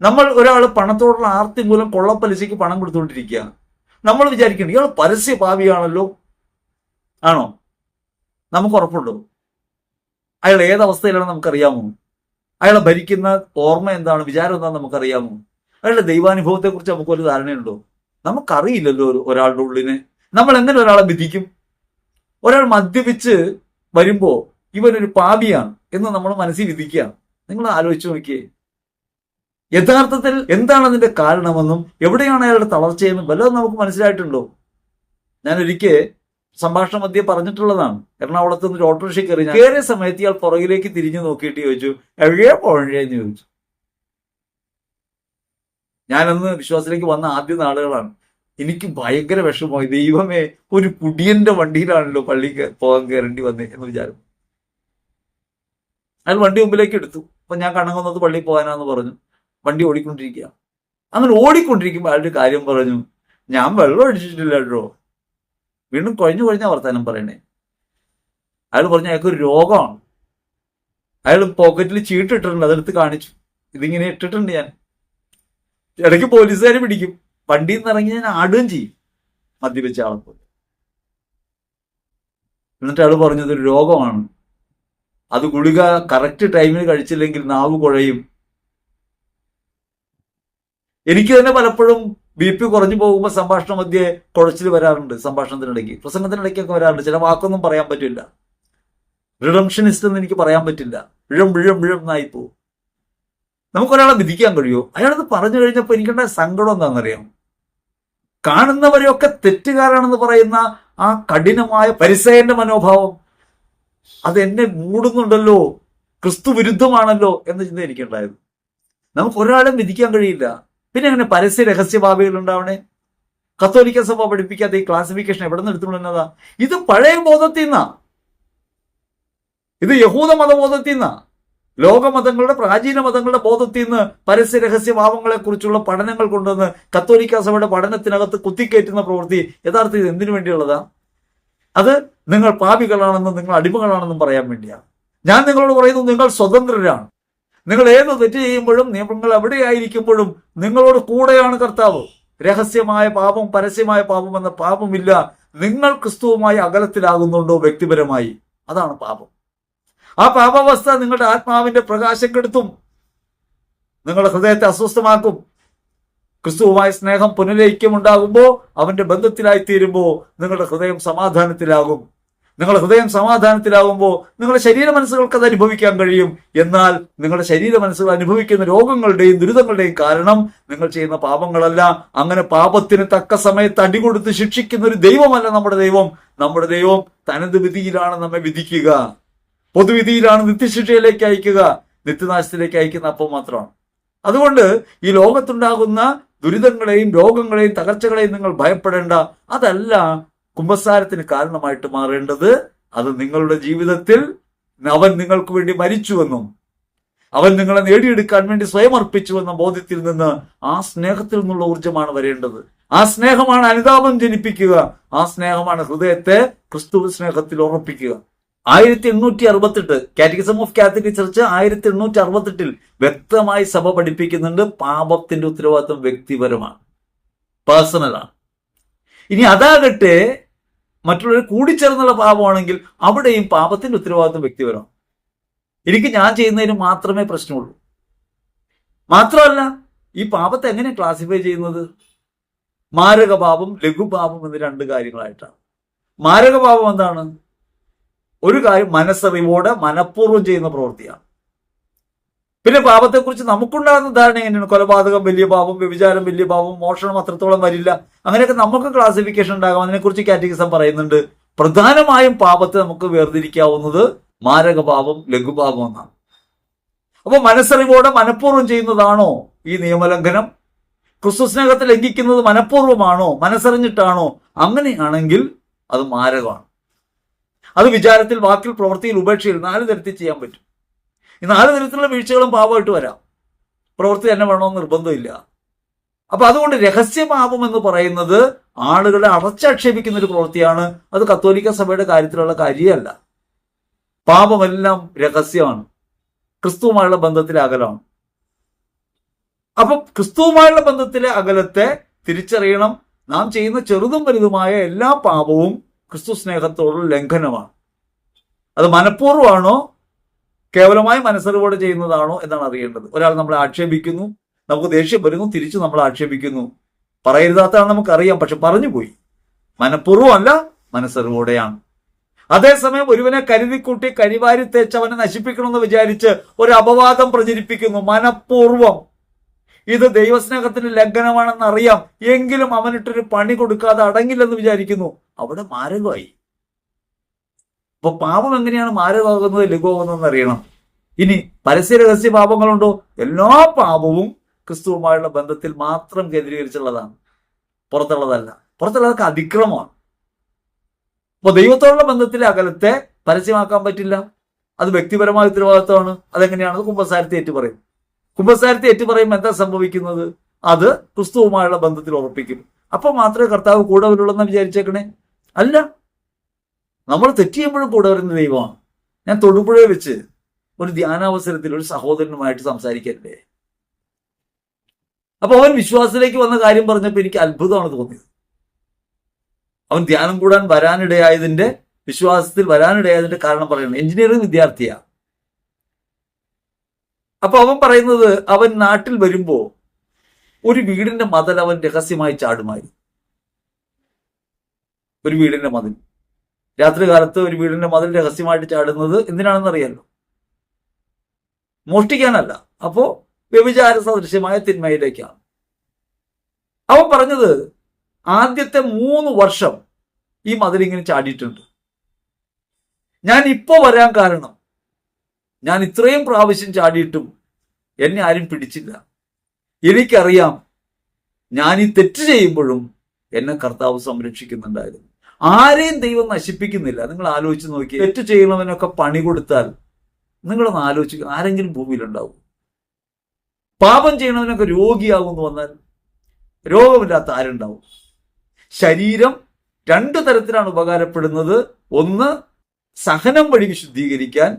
നമ്മൾ ഒരാൾ പണത്തോടുള്ള ആർത്തി മൂലം കൊള്ളപ്പലിശയ്ക്ക് പണം കൊടുത്തുകൊണ്ടിരിക്കുക. നമ്മൾ വിചാരിക്കണം ഇയാൾ പരസ്യപാപിയാണല്ലോ. ആണോ? നമുക്ക് ഉറപ്പുണ്ടോ? അയാൾ ഏതവസ്ഥയിലാണെന്ന് നമുക്കറിയാമോ? അയാളെ ഭരിക്കുന്ന ഓർമ്മ എന്താണ്, വിചാരം എന്താണെന്ന് നമുക്കറിയാമോ? അയാളുടെ ദൈവാനുഭവത്തെക്കുറിച്ച് നമുക്കൊരു ധാരണയുണ്ടോ? നമുക്കറിയില്ലല്ലോ ഒരാളുടെ ഉള്ളിനെ. നമ്മൾ എങ്ങനെ ഒരാളെ വിധിക്കും? ഒരാൾ മദ്യപിച്ച് വരുമ്പോ ഇവനൊരു പാപിയാണ് എന്ന് നമ്മൾ മനസ്സിൽ വിധിക്കുകയാണ്. നിങ്ങൾ ആലോചിച്ച് നോക്കിയേ. യഥാർത്ഥത്തിൽ എന്താണ് അതിന്റെ കാരണമെന്നും എവിടെയാണ് അയാളുടെ തളർച്ചയെന്നും വല്ലതും നമുക്ക് മനസ്സിലായിട്ടുണ്ടോ? ഞാൻ ഒരിക്കൽ സംഭാഷണ മധ്യേ പറഞ്ഞിട്ടുള്ളതാണ്. എറണാകുളത്ത് നിന്ന് ഒരു ഓട്ടോറിക്ഷ കയറിയ സമയത്ത് ഇയാൾ പുറകിലേക്ക് തിരിഞ്ഞു നോക്കിയിട്ട് ചോദിച്ചു, എവിടെയാ പോഴേന്ന് ചോദിച്ചു. ഞാനന്ന് വിശ്വാസത്തിലേക്ക് വന്ന ആദ്യ നാളുകളാണ്. എനിക്ക് ഭയങ്കര വിഷമമായി. ദൈവമേ, ഒരു കുടിയന്റെ വണ്ടിയിലാണല്ലോ പള്ളിക്ക് പോകാൻ കയറേണ്ടി വന്നേ എന്ന് വിചാരം. അയാൾ വണ്ടി മുമ്പിലേക്ക് എടുത്തു. അപ്പൊ ഞാൻ കണ്ണങ്ങുന്നത് പള്ളിയിൽ പോകാനാന്ന് പറഞ്ഞു. വണ്ടി ഓടിക്കൊണ്ടിരിക്കുക. അങ്ങനെ ഓടിക്കൊണ്ടിരിക്കുമ്പോൾ അയാളുടെ കാര്യം പറഞ്ഞു, ഞാൻ വെള്ളം അടിച്ചിട്ടില്ല കേട്ടോ. വീണ്ടും കുഴഞ്ഞ വർത്താനം പറയണേ. അയാൾ പറഞ്ഞു അയാൾക്കൊരു രോഗമാണ്. അയാൾ പോക്കറ്റിൽ ചീട്ടിട്ടിട്ടുണ്ട്, അതെടുത്ത് കാണിച്ചു. ഇതിങ്ങനെ ഇട്ടിട്ടുണ്ട് ഞാൻ. ഇടയ്ക്ക് പോലീസുകാർ പിടിക്കും, വണ്ടിയിൽ നിന്ന് ഇറങ്ങി ഞാൻ ആടുകയും ചെയ്യും മദ്യപിച്ച ആളെ പോലെ. എന്നിട്ട് അയാൾ പറഞ്ഞത് ഒരു രോഗമാണ്, അത് ഗുളിക കറക്റ്റ് ടൈമിന് കഴിച്ചില്ലെങ്കിൽ നാവ് കുഴയും. എനിക്ക് തന്നെ പലപ്പോഴും BP കുറഞ്ഞു പോകുമ്പോൾ സംഭാഷണ മധ്യേ കുഴച്ചിൽ വരാറുണ്ട്. സംഭാഷണത്തിനിടയ്ക്ക്, പ്രസംഗത്തിനിടയ്ക്കൊക്കെ വരാറുണ്ട്. ചില വാക്കൊന്നും പറയാൻ പറ്റില്ല. റിഡംഷനിസ്റ്റ് എന്ന് എനിക്ക് പറയാൻ പറ്റില്ല. വിഴം എന്നായിപ്പോ. നമുക്കൊരാളെ വിധിക്കാൻ കഴിയുമോ? അയാളത് പറഞ്ഞു കഴിഞ്ഞപ്പോൾ എനിക്കുണ്ടായ സങ്കടം എന്താണെന്നറിയാം. കാണുന്നവരെയൊക്കെ തെറ്റുകാരാണെന്ന് പറയുന്ന ആ കഠിനമായ പരിസയന്റെ മനോഭാവം അത് എന്നെ മൂടുന്നുണ്ടല്ലോ, ക്രിസ്തു വിരുദ്ധമാണല്ലോ എന്ന ചിന്ത എനിക്കുണ്ടായത്. നമുക്ക് ഒരാളും വിധിക്കാൻ കഴിയില്ല. പിന്നെ അങ്ങനെ പരസ്യ രഹസ്യഭാവികൾ ഉണ്ടാവണേ? കത്തോലിക്ക സഭ പഠിപ്പിക്കാത്ത ഈ ക്ലാസിഫിക്കേഷൻ എവിടെ നിന്ന് എടുത്തുകൊണ്ടുവന്നതാ? ഇത് പഴയ ബോധത്തിൽ നിന്നാ, ഇത് യഹൂദ മതബോധത്തിൽ നിന്നാ, ലോകമതങ്ങളുടെ പ്രാചീന മതങ്ങളുടെ ബോധത്തിൽ നിന്ന് പരസ്യ രഹസ്യഭാവങ്ങളെ കുറിച്ചുള്ള പഠനങ്ങൾ കൊണ്ടുവന്ന് കത്തോലിക്ക സഭയുടെ പഠനത്തിനകത്ത് കുത്തിക്കയറ്റുന്ന പ്രവൃത്തി യഥാർത്ഥത്തിൽ എന്തിനു വേണ്ടിയുള്ളതാ? അത് നിങ്ങൾ പാപികളാണെന്നും നിങ്ങൾ അടിമകളാണെന്നും പറയാൻ വേണ്ടിയാണ്. ഞാൻ നിങ്ങളോട് പറയുന്നു, നിങ്ങൾ സ്വതന്ത്രരാണ്. നിങ്ങൾ ഏത് തെറ്റ് ചെയ്യുമ്പോഴും നിങ്ങൾ എവിടെയായിരിക്കുമ്പോഴും നിങ്ങളോട് കൂടെയാണ് കർത്താവ്. രഹസ്യമായ പാപം പരസ്യമായ പാപം എന്ന പാപമില്ല. നിങ്ങൾ ക്രിസ്തുവുമായി അകലത്തിലാകുന്നുണ്ടോ വ്യക്തിപരമായി? അതാണ് പാപം. ആ പാപാവസ്ഥ നിങ്ങളുടെ ആത്മാവിന്റെ പ്രകാശം കെടുത്തും, നിങ്ങളുടെ ഹൃദയത്തെ അസ്വസ്ഥമാക്കും. ക്രിസ്തുവുമായി സ്നേഹം പുനരൈക്യമുണ്ടാകുമ്പോൾ, അവന്റെ ബന്ധത്തിലായിത്തീരുമ്പോൾ നിങ്ങളുടെ ഹൃദയം സമാധാനത്തിലാകും. നിങ്ങളുടെ ഹൃദയം സമാധാനത്തിലാകുമ്പോൾ നിങ്ങളുടെ ശരീര മനസ്സുകൾക്ക് അത് അനുഭവിക്കാൻ കഴിയും. എന്നാൽ നിങ്ങളുടെ ശരീര മനസ്സുകൾ അനുഭവിക്കുന്ന രോഗങ്ങളുടെയും ദുരിതങ്ങളുടെയും കാരണം നിങ്ങൾ ചെയ്യുന്ന പാപങ്ങളല്ല. അങ്ങനെ പാപത്തിന് തക്ക സമയത്ത് അടികൊടുത്ത് ശിക്ഷിക്കുന്ന ഒരു ദൈവമല്ല നമ്മുടെ ദൈവം. നമ്മുടെ ദൈവം തനത് വിധിയിലാണ് നമ്മെ വിധിക്കുക, പൊതുവിധിയിലാണ് നിത്യശിക്ഷയിലേക്ക് അയക്കുക, നിത്യനാശത്തിലേക്ക് അയക്കുന്ന അപ്പം മാത്രമാണ്. അതുകൊണ്ട് ഈ ലോകത്തുണ്ടാകുന്ന ദുരിതങ്ങളെയും രോഗങ്ങളെയും തകർച്ചകളെയും നിങ്ങൾ ഭയപ്പെടേണ്ട. അതല്ല കുമ്പസാരത്തിന് കാരണമായിട്ട് മാറേണ്ടത്. അത് നിങ്ങളുടെ ജീവിതത്തിൽ അവൻ നിങ്ങൾക്ക് വേണ്ടി മരിച്ചുവെന്നും അവൻ നിങ്ങളെ നേടിയെടുക്കാൻ വേണ്ടി സ്വയം അർപ്പിച്ചുവെന്ന ബോധ്യത്തിൽ നിന്ന് ആ സ്നേഹത്തിൽ നിന്നുള്ള ഊർജ്ജമാണ് വരേണ്ടത്. ആ സ്നേഹമാണ് അനുതാപം ജനിപ്പിക്കുക. ആ സ്നേഹമാണ് ഹൃദയത്തെ ക്രിസ്തു സ്നേഹത്തിൽ ഉറപ്പിക്കുക. 1868 കാറ്റഗിസം ഓഫ് കാത്തലിക് ചർച്ച് 1868 വ്യക്തമായി സഭ പഠിപ്പിക്കുന്നുണ്ട്, പാപത്തിന്റെ ഉത്തരവാദിത്വം വ്യക്തിപരമാണ്, പേഴ്സണലാണ്. ഇനി അതാകട്ടെ മറ്റുള്ളവർ കൂടിച്ചേർന്നുള്ള പാപമാണെങ്കിൽ അവിടെയും പാപത്തിന്റെ ഉത്തരവാദിത്വം വ്യക്തിപരമാണ്. എനിക്ക് ഞാൻ ചെയ്യുന്നതിന് മാത്രമേ പ്രശ്നമുള്ളൂ. മാത്രമല്ല, ഈ പാപത്തെ എങ്ങനെ ക്ലാസിഫൈ ചെയ്യുന്നത്? മാരകപാപം, ലഘുപാപം എന്ന് രണ്ട് കാര്യങ്ങളായിട്ടാണ്. മാരകപാപം എന്താണ്? ഒരു കാര്യം മനസ്സറിവോടെ മനഃപൂർവ്വം ചെയ്യുന്ന പ്രവൃത്തിയാണ്. പിന്നെ പാപത്തെക്കുറിച്ച് നമുക്കുണ്ടാകുന്ന ധാരണ എങ്ങനെയാണ്? കൊലപാതകം വലിയ പാപം, വ്യഭിചാരം വലിയ പാപം, മോഷണം അത്രത്തോളം വരില്ല, അങ്ങനെയൊക്കെ നമുക്ക് ക്ലാസിഫിക്കേഷൻ ഉണ്ടാകാം. അതിനെക്കുറിച്ച് കാറ്റഗിസം പറയുന്നുണ്ട്. പ്രധാനമായും പാപത്തെ നമുക്ക് വേർതിരിക്കാവുന്നത് മാരകപാപം, ലഘുപാപം എന്നാണ്. അപ്പൊ മനസ്സറിവോടെ മനഃപൂർവ്വം ചെയ്യുന്നതാണോ ഈ നിയമലംഘനം? ക്രിസ്തു സ്നേഹത്തെ ലംഘിക്കുന്നത് മനഃപൂർവ്വമാണോ, മനസ്സറിഞ്ഞിട്ടാണോ? അങ്ങനെയാണെങ്കിൽ അത് മാരകമാണ്. അത് വിചാരത്തിൽ, വാക്കിൽ, പ്രവൃത്തിയിൽ, ഉപേക്ഷയിൽ 4 തരത്തിൽ ചെയ്യാൻ പറ്റും. ഈ 4 തരത്തിലുള്ള വീഴ്ചകളും പാപമായിട്ട് വരാം. പ്രവൃത്തി തന്നെ വേണമെന്ന് നിർബന്ധമില്ല. അപ്പൊ അതുകൊണ്ട് രഹസ്യപാപം എന്ന് പറയുന്നത് ആളുകളെ അടച്ചാക്ഷേപിക്കുന്ന ഒരു പ്രവൃത്തിയാണ്. അത് കത്തോലിക്ക സഭയുടെ കാര്യത്തിലുള്ള കാര്യമല്ല. പാപമെല്ലാം രഹസ്യമാണ്, ക്രിസ്തുവുമായുള്ള ബന്ധത്തിലെ അകലമാണ്. അപ്പൊ ക്രിസ്തുവുമായുള്ള ബന്ധത്തിലെ അകലത്തെ തിരിച്ചറിയണം. നാം ചെയ്യുന്ന ചെറുതും വലുതുമായ എല്ലാ പാപവും ക്രിസ്തു സ്നേഹത്തോടുള്ള ലംഘനമാണ്. അത് മനഃപൂർവ്വമാണോ കേവലമായി മനസ്സറിവോടെ ചെയ്യുന്നതാണോ എന്നാണ് അറിയേണ്ടത്. ഒരാൾ നമ്മളെ ആക്ഷേപിക്കുന്നു, നമുക്ക് ദേഷ്യം വരുന്നു, തിരിച്ചു നമ്മൾ ആക്ഷേപിക്കുന്നു. പറയരുതാത്താണ് നമുക്കറിയാം, പക്ഷെ പറഞ്ഞുപോയി. മനഃപൂർവ്വമല്ല, മനസ്സറിവോടെയാണ്. അതേസമയം ഒരുവനെ കരുതിക്കൂട്ടി കരിവാരി തേച്ച് അവനെ നശിപ്പിക്കണമെന്ന് വിചാരിച്ച് ഒരു അപവാദം പ്രചരിപ്പിക്കുന്നു, മനഃപൂർവ്വം. ഇത് ദൈവസ്നേഹത്തിന്റെ ലംഘനമാണെന്ന് അറിയാം, എങ്കിലും അവനിട്ടൊരു പണി കൊടുക്കാതെ അടങ്ങില്ലെന്ന് വിചാരിക്കുന്നു. അവിടെ മാരകമായി. അപ്പൊ പാപം എങ്ങനെയാണ് മാരകമാകുന്നത്, ലഘുവാകുന്നതെന്ന് അറിയണം. ഇനി പരസ്യ രഹസ്യ പാപങ്ങളുണ്ടോ? എല്ലാ പാപവും ക്രിസ്തുവുമായുള്ള ബന്ധത്തിൽ മാത്രം കേന്ദ്രീകരിച്ചുള്ളതാണ്, പുറത്തുള്ളതല്ല. പുറത്തുള്ളതൊക്കെ അതിക്രമമാണ്. അപ്പൊ ദൈവത്തോടുള്ള ബന്ധത്തിലെ അകലത്തെ പരസ്യമാക്കാൻ പറ്റില്ല. അത് വ്യക്തിപരമായ ഉത്തരവാദിത്വമാണ്. അതെങ്ങനെയാണ്? കുമ്പസാരത്തെ ഏറ്റുപറയും. കുമ്പസാരത്തെ ഏറ്റുപറയുമ്പോൾ എന്താ സംഭവിക്കുന്നത്? അത് ക്രിസ്തുവുമായുള്ള ബന്ധത്തിൽ ഉറപ്പിക്കും. അപ്പൊ മാത്രമേ കർത്താവ് കൂടെ വരുള്ളൂ എന്ന് വിചാരിച്ചേക്കണേ. അല്ല, നമ്മൾ തെറ്റ് ചെയ്യുമ്പോഴും കൂടെ വരുന്ന ദൈവമാണ്. ഞാൻ തൊടുപുഴയിൽ വെച്ച് ഒരു ധ്യാനാവസരത്തിൽ ഒരു സഹോദരനുമായിട്ട് സംസാരിക്കല്ലേ. അപ്പൊ അവൻ വിശ്വാസത്തിലേക്ക് വന്ന കാര്യം പറഞ്ഞപ്പോൾ എനിക്ക് അത്ഭുതമാണ് തോന്നിയത്. അവൻ ധ്യാനം കൂടാൻ വിശ്വാസത്തിൽ വരാനിടയായതിന്റെ കാരണം പറയുന്നത് എഞ്ചിനീയറിംഗ് വിദ്യാർത്ഥിയാ. അപ്പൊ അവൻ പറയുന്നത് അവൻ നാട്ടിൽ വരുമ്പോ ഒരു വീടിന്റെ മതിൽ അവൻ രഹസ്യമായി ചാടുമായിരുന്നു. ഒരു വീടിന്റെ മതിൽ, രാത്രി കാലത്ത് ഒരു വീടിന്റെ മതിൽ രഹസ്യമായിട്ട് ചാടുന്നത് എന്തിനാണെന്ന് അറിയാലോ, മോഷ്ടിക്കാനല്ല. അപ്പോ വ്യഭിചാര സദൃശ്യമായ തിന്മയിലേക്കാണ്. അവൻ പറഞ്ഞത് ആദ്യത്തെ 3 വർഷം ഈ മതിലിങ്ങനെ ചാടിയിട്ടുണ്ട്. ഞാൻ ഇപ്പോ വരാൻ കാരണം ഞാൻ ഇത്രയും പ്രാവശ്യം ചാടിയിട്ടും എന്നെ ആരും പിടിച്ചില്ല. എനിക്കറിയാം ഞാൻ ഈ തെറ്റ് ചെയ്യുമ്പോഴും എന്നെ കർത്താവ് സംരക്ഷിക്കുന്നുണ്ടായിരുന്നു. ആരെയും ദൈവം നശിപ്പിക്കുന്നില്ല. നിങ്ങൾ ആലോചിച്ച് നോക്കി, തെറ്റ് ചെയ്യുന്നവനൊക്കെ പണി കൊടുത്താൽ നിങ്ങളൊന്ന് ആലോചിക്കുക, ആരെങ്കിലും ഭൂമിയിലുണ്ടാവും? പാപം ചെയ്യണവനൊക്കെ രോഗിയാകുമെന്ന് വന്നാൽ രോഗമില്ലാത്ത ആരുണ്ടാവും? ശരീരം 2 തരത്തിലാണ് ഉപകാരപ്പെടുന്നത്. ഒന്ന് സഹനം വഴി വിശുദ്ധീകരിക്കാൻ,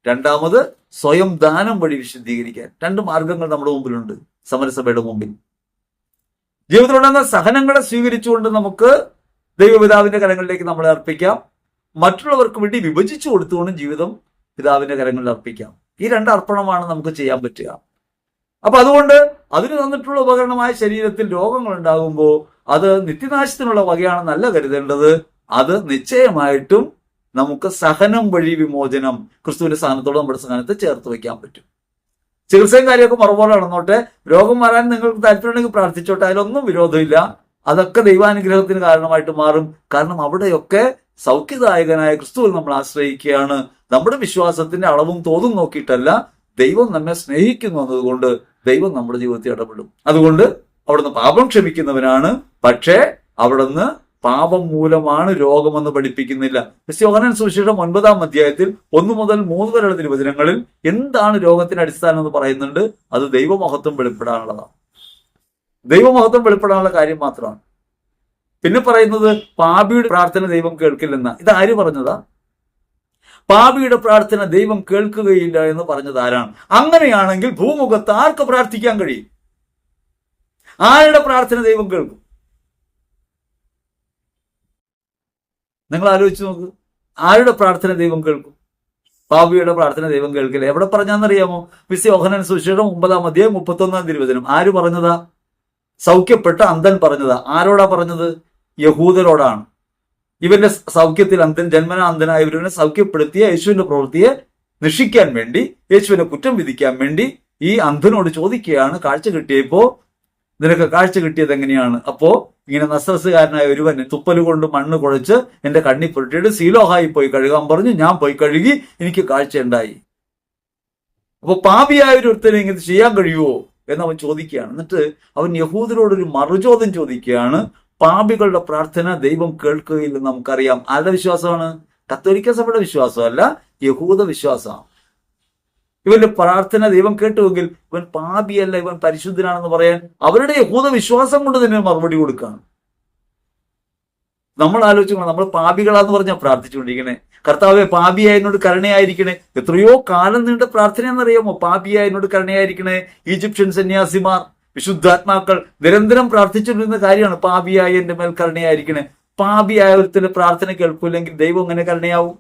രണ്ടാമത് സ്വയം ദാനം വഴി വിശുദ്ധീകരിക്കാൻ. 2 മാർഗങ്ങൾ നമ്മുടെ മുമ്പിലുണ്ട്, സമരസഭയുടെ മുമ്പിൽ. ജീവിതത്തിലുണ്ടാകുന്ന സഹനങ്ങളെ സ്വീകരിച്ചുകൊണ്ട് നമുക്ക് ദൈവപിതാവിന്റെ കരങ്ങളിലേക്ക് നമ്മളെ അർപ്പിക്കാം. മറ്റുള്ളവർക്ക് വേണ്ടി വിഭജിച്ചു കൊടുത്തുകൊണ്ടും ജീവിതം പിതാവിന്റെ കരങ്ങളിൽ അർപ്പിക്കാം. ഈ 2 അർപ്പണമാണ് നമുക്ക് ചെയ്യാൻ പറ്റുക. അപ്പൊ അതുകൊണ്ട് അതിന് തന്നിട്ടുള്ള ഉപകരണമായ ശരീരത്തിൽ രോഗങ്ങൾ ഉണ്ടാകുമ്പോൾ അത് നിത്യനാശത്തിനുള്ള വകയാണെന്നല്ല കരുതേണ്ടത്. അത് നിശ്ചയമായിട്ടും നമുക്ക് സഹനം വഴി വിമോചനം, ക്രിസ്തുവിന്റെ സ്ഥാനത്തോട് നമ്മുടെ സ്ഥാനത്ത് ചേർത്ത് വയ്ക്കാൻ പറ്റും. ചികിത്സയും കാര്യമൊക്കെ മറുപോലെ നടന്നോട്ടെ, രോഗം മാറാൻ നിങ്ങൾക്ക് താല്പര്യമുണ്ടെങ്കിൽ പ്രാർത്ഥിച്ചോട്ടെ, അതിലൊന്നും വിരോധമില്ല. അതൊക്കെ ദൈവാനുഗ്രഹത്തിന് കാരണമായിട്ട് മാറും. കാരണം അവിടെയൊക്കെ സൗഖ്യദായകനായ ക്രിസ്തുവിൽ നമ്മൾ ആശ്രയിക്കുകയാണ്. നമ്മുടെ വിശ്വാസത്തിന്റെ അളവും തോതും നോക്കിയിട്ടല്ല, ദൈവം നമ്മെ സ്നേഹിക്കുന്നു എന്നതുകൊണ്ട് ദൈവം നമ്മുടെ ജീവിതത്തിൽ ഇടപെടും. അതുകൊണ്ട് അവിടുന്ന് പാപം ക്ഷമിക്കുന്നവനാണ്, പക്ഷേ അവിടുന്ന് പാപം മൂലമാണ് രോഗമെന്ന് പഠിപ്പിക്കുന്നില്ല. യോഹന്നാൻ സുവിശേഷം 9-ാം അധ്യായത്തിൽ 1 മുതൽ 3 വരെയുള്ള തിരുവചനങ്ങളിൽ എന്താണ് രോഗത്തിന്റെ അടിസ്ഥാനം എന്ന് പറയുന്നുണ്ട്. അത് ദൈവമഹത്വം വെളിപ്പെടാനുള്ളതാണ്. ദൈവമഹത്വം വെളിപ്പെടാനുള്ള കാര്യം മാത്രമാണ്. പിന്നെ പറയുന്നത് പാപിയുടെ പ്രാർത്ഥന ദൈവം കേൾക്കില്ലെന്ന. ഇത് ആര് പറഞ്ഞതാ? പാപിയുടെ പ്രാർത്ഥന ദൈവം കേൾക്കുകയില്ല എന്ന് പറഞ്ഞത് ആരാണ്? അങ്ങനെയാണെങ്കിൽ ഭൂമുഖത്ത് ആർക്ക് പ്രാർത്ഥിക്കാൻ കഴിയും? ആരുടെ പ്രാർത്ഥന ദൈവം കേൾക്കും? നിങ്ങൾ ആലോചിച്ച് നോക്ക്, ആരുടെ പ്രാർത്ഥന ദൈവം കേൾക്കും? പാപിയുടെ പ്രാർത്ഥന ദൈവം കേൾക്കില്ല. എവിടെ പറഞ്ഞാന്നറിയാമോ? യോഹന്നാൻ സുവിശേഷം 9-ാം അധ്യായം 31-ാം തിരുവചനം. ആര് പറഞ്ഞതാ? സൗഖ്യപ്പെട്ട അന്ധൻ പറഞ്ഞതാ. ആരോടാ പറഞ്ഞത്? യഹൂദരോടാണ്. ഇവന്റെ സൗഖ്യത്തിൽ അന്ധൻ, ജന്മന അന്ധനായ ഇവരെ സൗഖ്യപ്പെടുത്തിയ യേശുവിന്റെ പ്രവൃത്തിയെ നിഷിക്കാൻ വേണ്ടി, യേശുവിനെ കുറ്റം വിധിക്കാൻ വേണ്ടി ഈ അന്ധനോട് ചോദിക്കുകയാണ്, കാഴ്ച കിട്ടിയപ്പോ നിനക്ക് കാഴ്ച കിട്ടിയത് എങ്ങനെയാണ്? അപ്പോ ഇങ്ങനെ നസ്രസ്സുകാരനായ ഒരുവൻ തുപ്പല് കൊണ്ട് മണ്ണ് കുഴച്ച് എന്റെ കണ്ണി പുരട്ടിയിട്ട് സീലോഹായി പോയി കഴുകാൻ പറഞ്ഞു. ഞാൻ പോയി കഴുകി, എനിക്ക് കാഴ്ച ഉണ്ടായി. അപ്പൊ പാപിയായ ഒരുത്തനെ ഇങ്ങനെ ചെയ്യാൻ കഴിയുമോ എന്ന് അവൻ ചോദിക്കുകയാണ്. എന്നിട്ട് അവൻ യഹൂദരോടൊരു മറുചോദ്യം ചോദിക്കുകയാണ്. പാപികളുടെ പ്രാർത്ഥന ദൈവം കേൾക്കുകയില്ലെന്ന് നമുക്കറിയാം. ആരുടെ വിശ്വാസമാണ്? കത്തോലിക്ക സഭയുടെ വിശ്വാസമല്ല, യഹൂദ വിശ്വാസമാണ്. ഇവന്റെ പ്രാർത്ഥന ദൈവം കേട്ടുവെങ്കിൽ ഇവൻ പാപിയല്ല, ഇവൻ പരിശുദ്ധനാണെന്ന് പറയാൻ അവരുടെ യഹൂദ വിശ്വാസം കൊണ്ട് തന്നെ മറുപടി കൊടുക്കുകയാണ്. നമ്മൾ ആലോചിക്കണം, നമ്മൾ പാപികളാന്ന് പറഞ്ഞാൽ പ്രാർത്ഥിച്ചുകൊണ്ടിരിക്കണേ. കർത്താവെ പാപിയായ എന്നോട് കരുണയായിരിക്കണേ. എത്രയോ കാലം നീണ്ട പ്രാർത്ഥനയെന്നറിയാമോ? പാപിയായ എന്നോട് കരുണയായിരിക്കണേ. ഈജിപ്ഷ്യൻ സന്യാസിമാർ, വിശുദ്ധാത്മാക്കൾ നിരന്തരം പ്രാർത്ഥിച്ചുകൊണ്ടിരുന്ന കാര്യമാണ്, പാപിയായ എന്റെ മേൽ കരുണയായിരിക്കണേ. പാപിയായ ഒരുത്തിന്റെ പ്രാർത്ഥന കേൾക്കില്ലെങ്കിൽ ദൈവം എങ്ങനെ കരുണയാവും?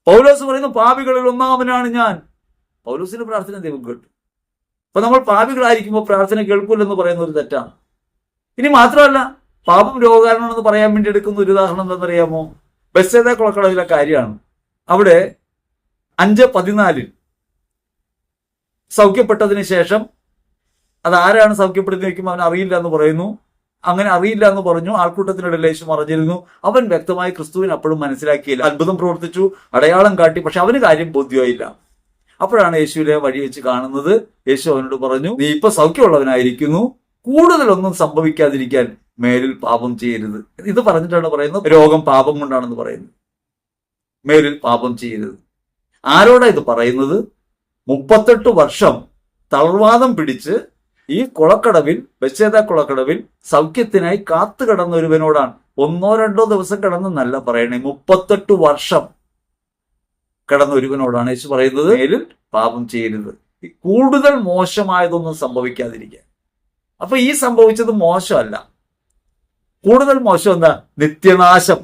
പൗലോസ് പറയുന്നു, പാപികളിൽ ഒന്നാമനാണ് ഞാൻ. പൗലോസിന്റെ പ്രാർത്ഥന ദൈവം കേട്ടു. അപ്പൊ നമ്മൾ പാപികളായിരിക്കുമ്പോൾ പ്രാർത്ഥന കേൾക്കൂലെന്ന് പറയുന്ന ഒരു തെറ്റാണ്. ഇനി മാത്രമല്ല, പാപം രോഗകാരണമെന്ന് പറയാൻ വേണ്ടി എടുക്കുന്ന ഒരു ഉദാഹരണം എന്താണെന്നറിയാമോ? ബെത്സേദ കുളക്കടവിലെ കാര്യമാണ്. അവിടെ 5:14 സൗഖ്യപ്പെട്ടതിന് ശേഷം അതാരാണ് സൗഖ്യപ്പെടുത്തി വയ്ക്കുമ്പോൾ അവൻ അറിയില്ല എന്ന് പറയുന്നു. അങ്ങനെ അറിയില്ല എന്ന് പറഞ്ഞു. ആൾക്കൂട്ടത്തിനിടയിൽ യേശു മറഞ്ഞിരുന്നു. അവൻ വ്യക്തമായി ക്രിസ്തുവിന് അപ്പോഴും മനസ്സിലാക്കിയില്ല. അത്ഭുതം പ്രവർത്തിച്ചു, അടയാളം കാട്ടി, പക്ഷെ അവന് കാര്യം ബോധ്യമായില്ല. അപ്പോഴാണ് യേശുവിനെ വഴി വെച്ച് കാണുന്നത്. യേശു അവനോട് പറഞ്ഞു, നീ ഇപ്പൊ സൗഖ്യമുള്ളവനായിരിക്കുന്നു, കൂടുതലൊന്നും സംഭവിക്കാതിരിക്കാൻ മേലിൽ പാപം ചെയ്യരുത്. ഇത് പറഞ്ഞിട്ടാണ് പറയുന്നത്, രോഗം പാപം കൊണ്ടാണെന്ന് പറയുന്നത്. മേലിൽ പാപം ചെയ്യരുത്. ആരോടാ ഇത് പറയുന്നത്? 38 വർഷം തളർവാദം പിടിച്ച് ഈ കുളക്കടവിൽ, ബെത്സേദ കുളക്കടവിൽ സൗഖ്യത്തിനായി കാത്തുകിടന്ന ഒരുവനോടാണ്. 1 2 ദിവസം കിടന്നെന്നല്ല പറയണേ, 38 വർഷം കിടന്ന ഒരുവനോടാണ് യേശു പറയുന്നത് മേലിൽ പാപം ചെയ്യരുത്, കൂടുതൽ മോശമായതൊന്നും സംഭവിക്കാതിരിക്കാൻ. അപ്പൊ ഈ സംഭവിച്ചത് മോശമല്ല. കൂടുതൽ മോശം എന്താ? നിത്യനാശം.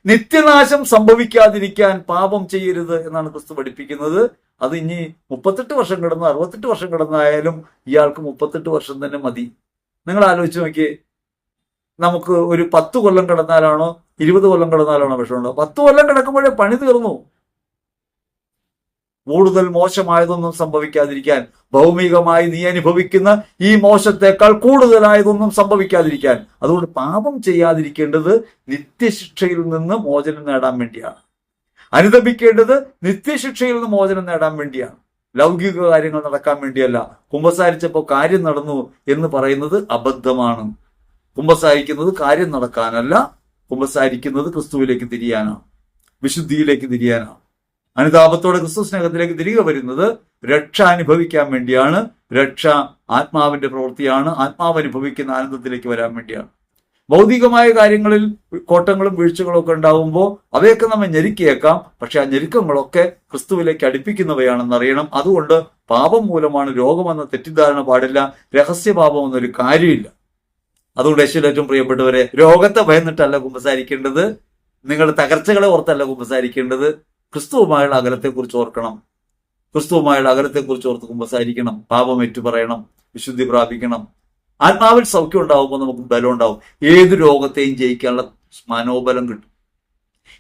നിത്യനാശം സംഭവിക്കാതിരിക്കാൻ പാപം ചെയ്യരുത് എന്നാണ് ക്രിസ്തു പഠിപ്പിക്കുന്നത്. അത് ഇനി 38 വർഷം കിടന്ന് 68 വർഷം കിടന്നായാലും ഇയാൾക്ക് 38 വർഷം തന്നെ മതി. നിങ്ങൾ ആലോചിച്ച് നോക്കിയേ, നമുക്ക് ഒരു 10 കൊല്ലം കിടന്നാലാണോ 20 കൊല്ലം കിടന്നാലാണോ വിഷമമുണ്ടോ? 10 കൊല്ലം കിടക്കുമ്പോഴേ പണി തീർന്നു. കൂടുതൽ മോശമായതൊന്നും സംഭവിക്കാതിരിക്കാൻ, ഭൗമികമായി നീ അനുഭവിക്കുന്ന ഈ മോശത്തെക്കാൾ കൂടുതലായതൊന്നും സംഭവിക്കാതിരിക്കാൻ. അതുകൊണ്ട് പാപം ചെയ്യാതിരിക്കേണ്ടത് നിത്യശിക്ഷയിൽ നിന്ന് മോചനം നേടാൻ വേണ്ടിയാണ്. അനുതപിക്കേണ്ടത് നിത്യശിക്ഷയിൽ നിന്ന് മോചനം നേടാൻ വേണ്ടിയാണ്, ലൗകിക കാര്യങ്ങൾ നടക്കാൻ വേണ്ടിയല്ല. കുമ്പസാരിച്ചപ്പോൾ കാര്യം നടന്നു എന്ന് പറയുന്നത് അബദ്ധമാണ്. കുമ്പസാരിക്കുന്നത് കാര്യം നടക്കാനല്ല, കുമ്പസാരിക്കുന്നത് ക്രിസ്തുവിലേക്ക് തിരിയാനാണ്, വിശുദ്ധിയിലേക്ക് തിരിയാനാണ്. അനുതാപത്തോടെ ക്രിസ്തു സ്നേഹത്തിലേക്ക് തിരികെ വരുന്നത് രക്ഷ അനുഭവിക്കാൻ വേണ്ടിയാണ്. രക്ഷ ആത്മാവിന്റെ പ്രവൃത്തിയാണ്. ആത്മാവ് അനുഭവിക്കുന്ന ആനന്ദത്തിലേക്ക് വരാൻ വേണ്ടിയാണ്. ഭൗതികമായ കാര്യങ്ങളിൽ കോട്ടങ്ങളും വീഴ്ചകളും ഒക്കെ ഉണ്ടാവുമ്പോൾ അവയൊക്കെ നമ്മെ ഞെരുക്കിയേക്കാം. പക്ഷെ ആ ഞെരുക്കങ്ങളൊക്കെ ക്രിസ്തുവിലേക്ക് അടുപ്പിക്കുന്നവയാണെന്നറിയണം. അതുകൊണ്ട് പാപം മൂലമാണ് രോഗമെന്ന തെറ്റിദ്ധാരണ പാടില്ല. രഹസ്യപാപം എന്നൊരു കാര്യമില്ല. അതുകൊണ്ട് യേശുവിൽ ഏറ്റവും പ്രിയപ്പെട്ടവരെ, രോഗത്തെ ഭയന്നിട്ടല്ല കുമ്പസാരിക്കേണ്ടത്, നിങ്ങളുടെ തകർച്ചകളെ ഓർത്തല്ല കുമ്പസാരിക്കേണ്ടത്. ക്രിസ്തുവുമായുള്ള അകലത്തെക്കുറിച്ച് ഓർക്കണം. ക്രിസ്തുവുമായുള്ള അകലത്തെക്കുറിച്ച് ഓർത്ത് കുമ്പസാരിക്കണം. പാപം ഏറ്റുപറയണം, വിശുദ്ധി പ്രാപിക്കണം. ആത്മാവിൽ സൗഖ്യം ഉണ്ടാവുമ്പോൾ നമുക്ക് ബലം ഉണ്ടാവും. ഏത് രോഗത്തെയും ജയിക്കാനുള്ള മനോബലം കിട്ടും.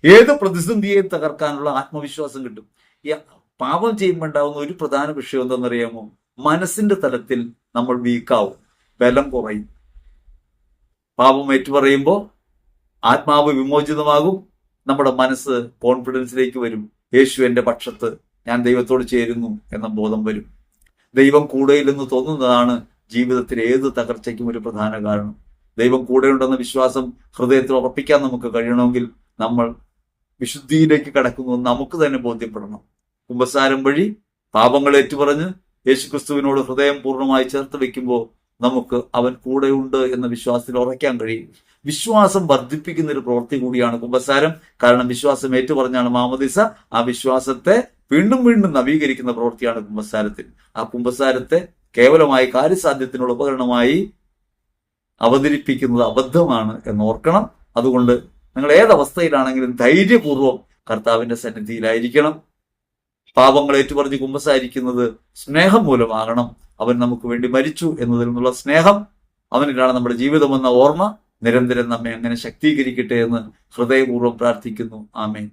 ഏത് പ്രതിസന്ധിയെയും തകർക്കാനുള്ള ആത്മവിശ്വാസം കിട്ടും. ഈ പാപം ചെയ്യുമ്പോൾ ഉണ്ടാവുന്ന ഒരു പ്രധാന വിഷയം എന്താണെന്നറിയാമോ? മനസ്സിന്റെ തലത്തിൽ നമ്മൾ വീക്കാവും, ബലം കുറയും. പാപം ഏറ്റുപറയുമ്പോൾ ആത്മാവ് വിമോചിതമാകും, നമ്മുടെ മനസ്സ് കോൺഫിഡൻസിലേക്ക് വരും. യേശു എന്റെ പക്ഷത്ത്, ഞാൻ ദൈവത്തോട് ചേരുന്നു എന്ന ബോധം വരും. ദൈവം കൂടെയില്ലെന്ന് തോന്നുന്നതാണ് ജീവിതത്തിലെ ഏത് തകർച്ചയ്ക്കും ഒരു പ്രധാന കാരണം. ദൈവം കൂടെയുണ്ടെന്ന വിശ്വാസം ഹൃദയത്തിൽ ഉറപ്പിക്കാൻ നമുക്ക് കഴിയണമെങ്കിൽ നമ്മൾ വിശുദ്ധിയിലേക്ക് കടക്കുന്നു നമുക്ക് തന്നെ ബോധ്യപ്പെടണം. കുമ്പസാരം വഴി പാപങ്ങൾ ഏറ്റുപറഞ്ഞ് യേശുക്രിസ്തുവിനോട് ഹൃദയം പൂർണ്ണമായി ചേർത്ത് വെക്കുമ്പോൾ നമുക്ക് അവൻ കൂടെയുണ്ട് എന്ന വിശ്വാസത്തിൽ ഉറയ്ക്കാൻ കഴിയും. വിശ്വാസം വർദ്ധിപ്പിക്കുന്ന ഒരു പ്രവൃത്തി കൂടിയാണ് കുമ്പസാരം. കാരണം വിശ്വാസം ഏറ്റുപറഞ്ഞാണ് മാമോദീസ. ആ വിശ്വാസത്തെ വീണ്ടും വീണ്ടും നവീകരിക്കുന്ന പ്രവൃത്തിയാണ് കുമ്പസാരത്തിൽ. ആ കുമ്പസാരത്തെ കേവലമായി കാര്യസാധ്യത്തിനുള്ള ഉപകരണമായി അവതരിപ്പിക്കുന്നത് അബദ്ധമാണ് എന്നോർക്കണം. അതുകൊണ്ട് നിങ്ങൾ ഏതവസ്ഥയിലാണെങ്കിലും ധൈര്യപൂർവ്വം കർത്താവിന്റെ സന്നിധിയിലായിരിക്കണം. പാപങ്ങൾ ഏറ്റുപറഞ്ഞ് കുമ്പസാരിക്കുന്നത് സ്നേഹം മൂലമാകണം. അവൻ നമുക്ക് വേണ്ടി മരിച്ചു എന്നതിൽ നിന്നുള്ള സ്നേഹം, അവനിലാണ് നമ്മുടെ ജീവിതമെന്ന ഓർമ്മ നിരന്തരം നമ്മെ അങ്ങനെ ശക്തീകരിക്കട്ടെ എന്ന് ഹൃദയപൂർവ്വം പ്രാർത്ഥിക്കുന്നു. ആമേൻ.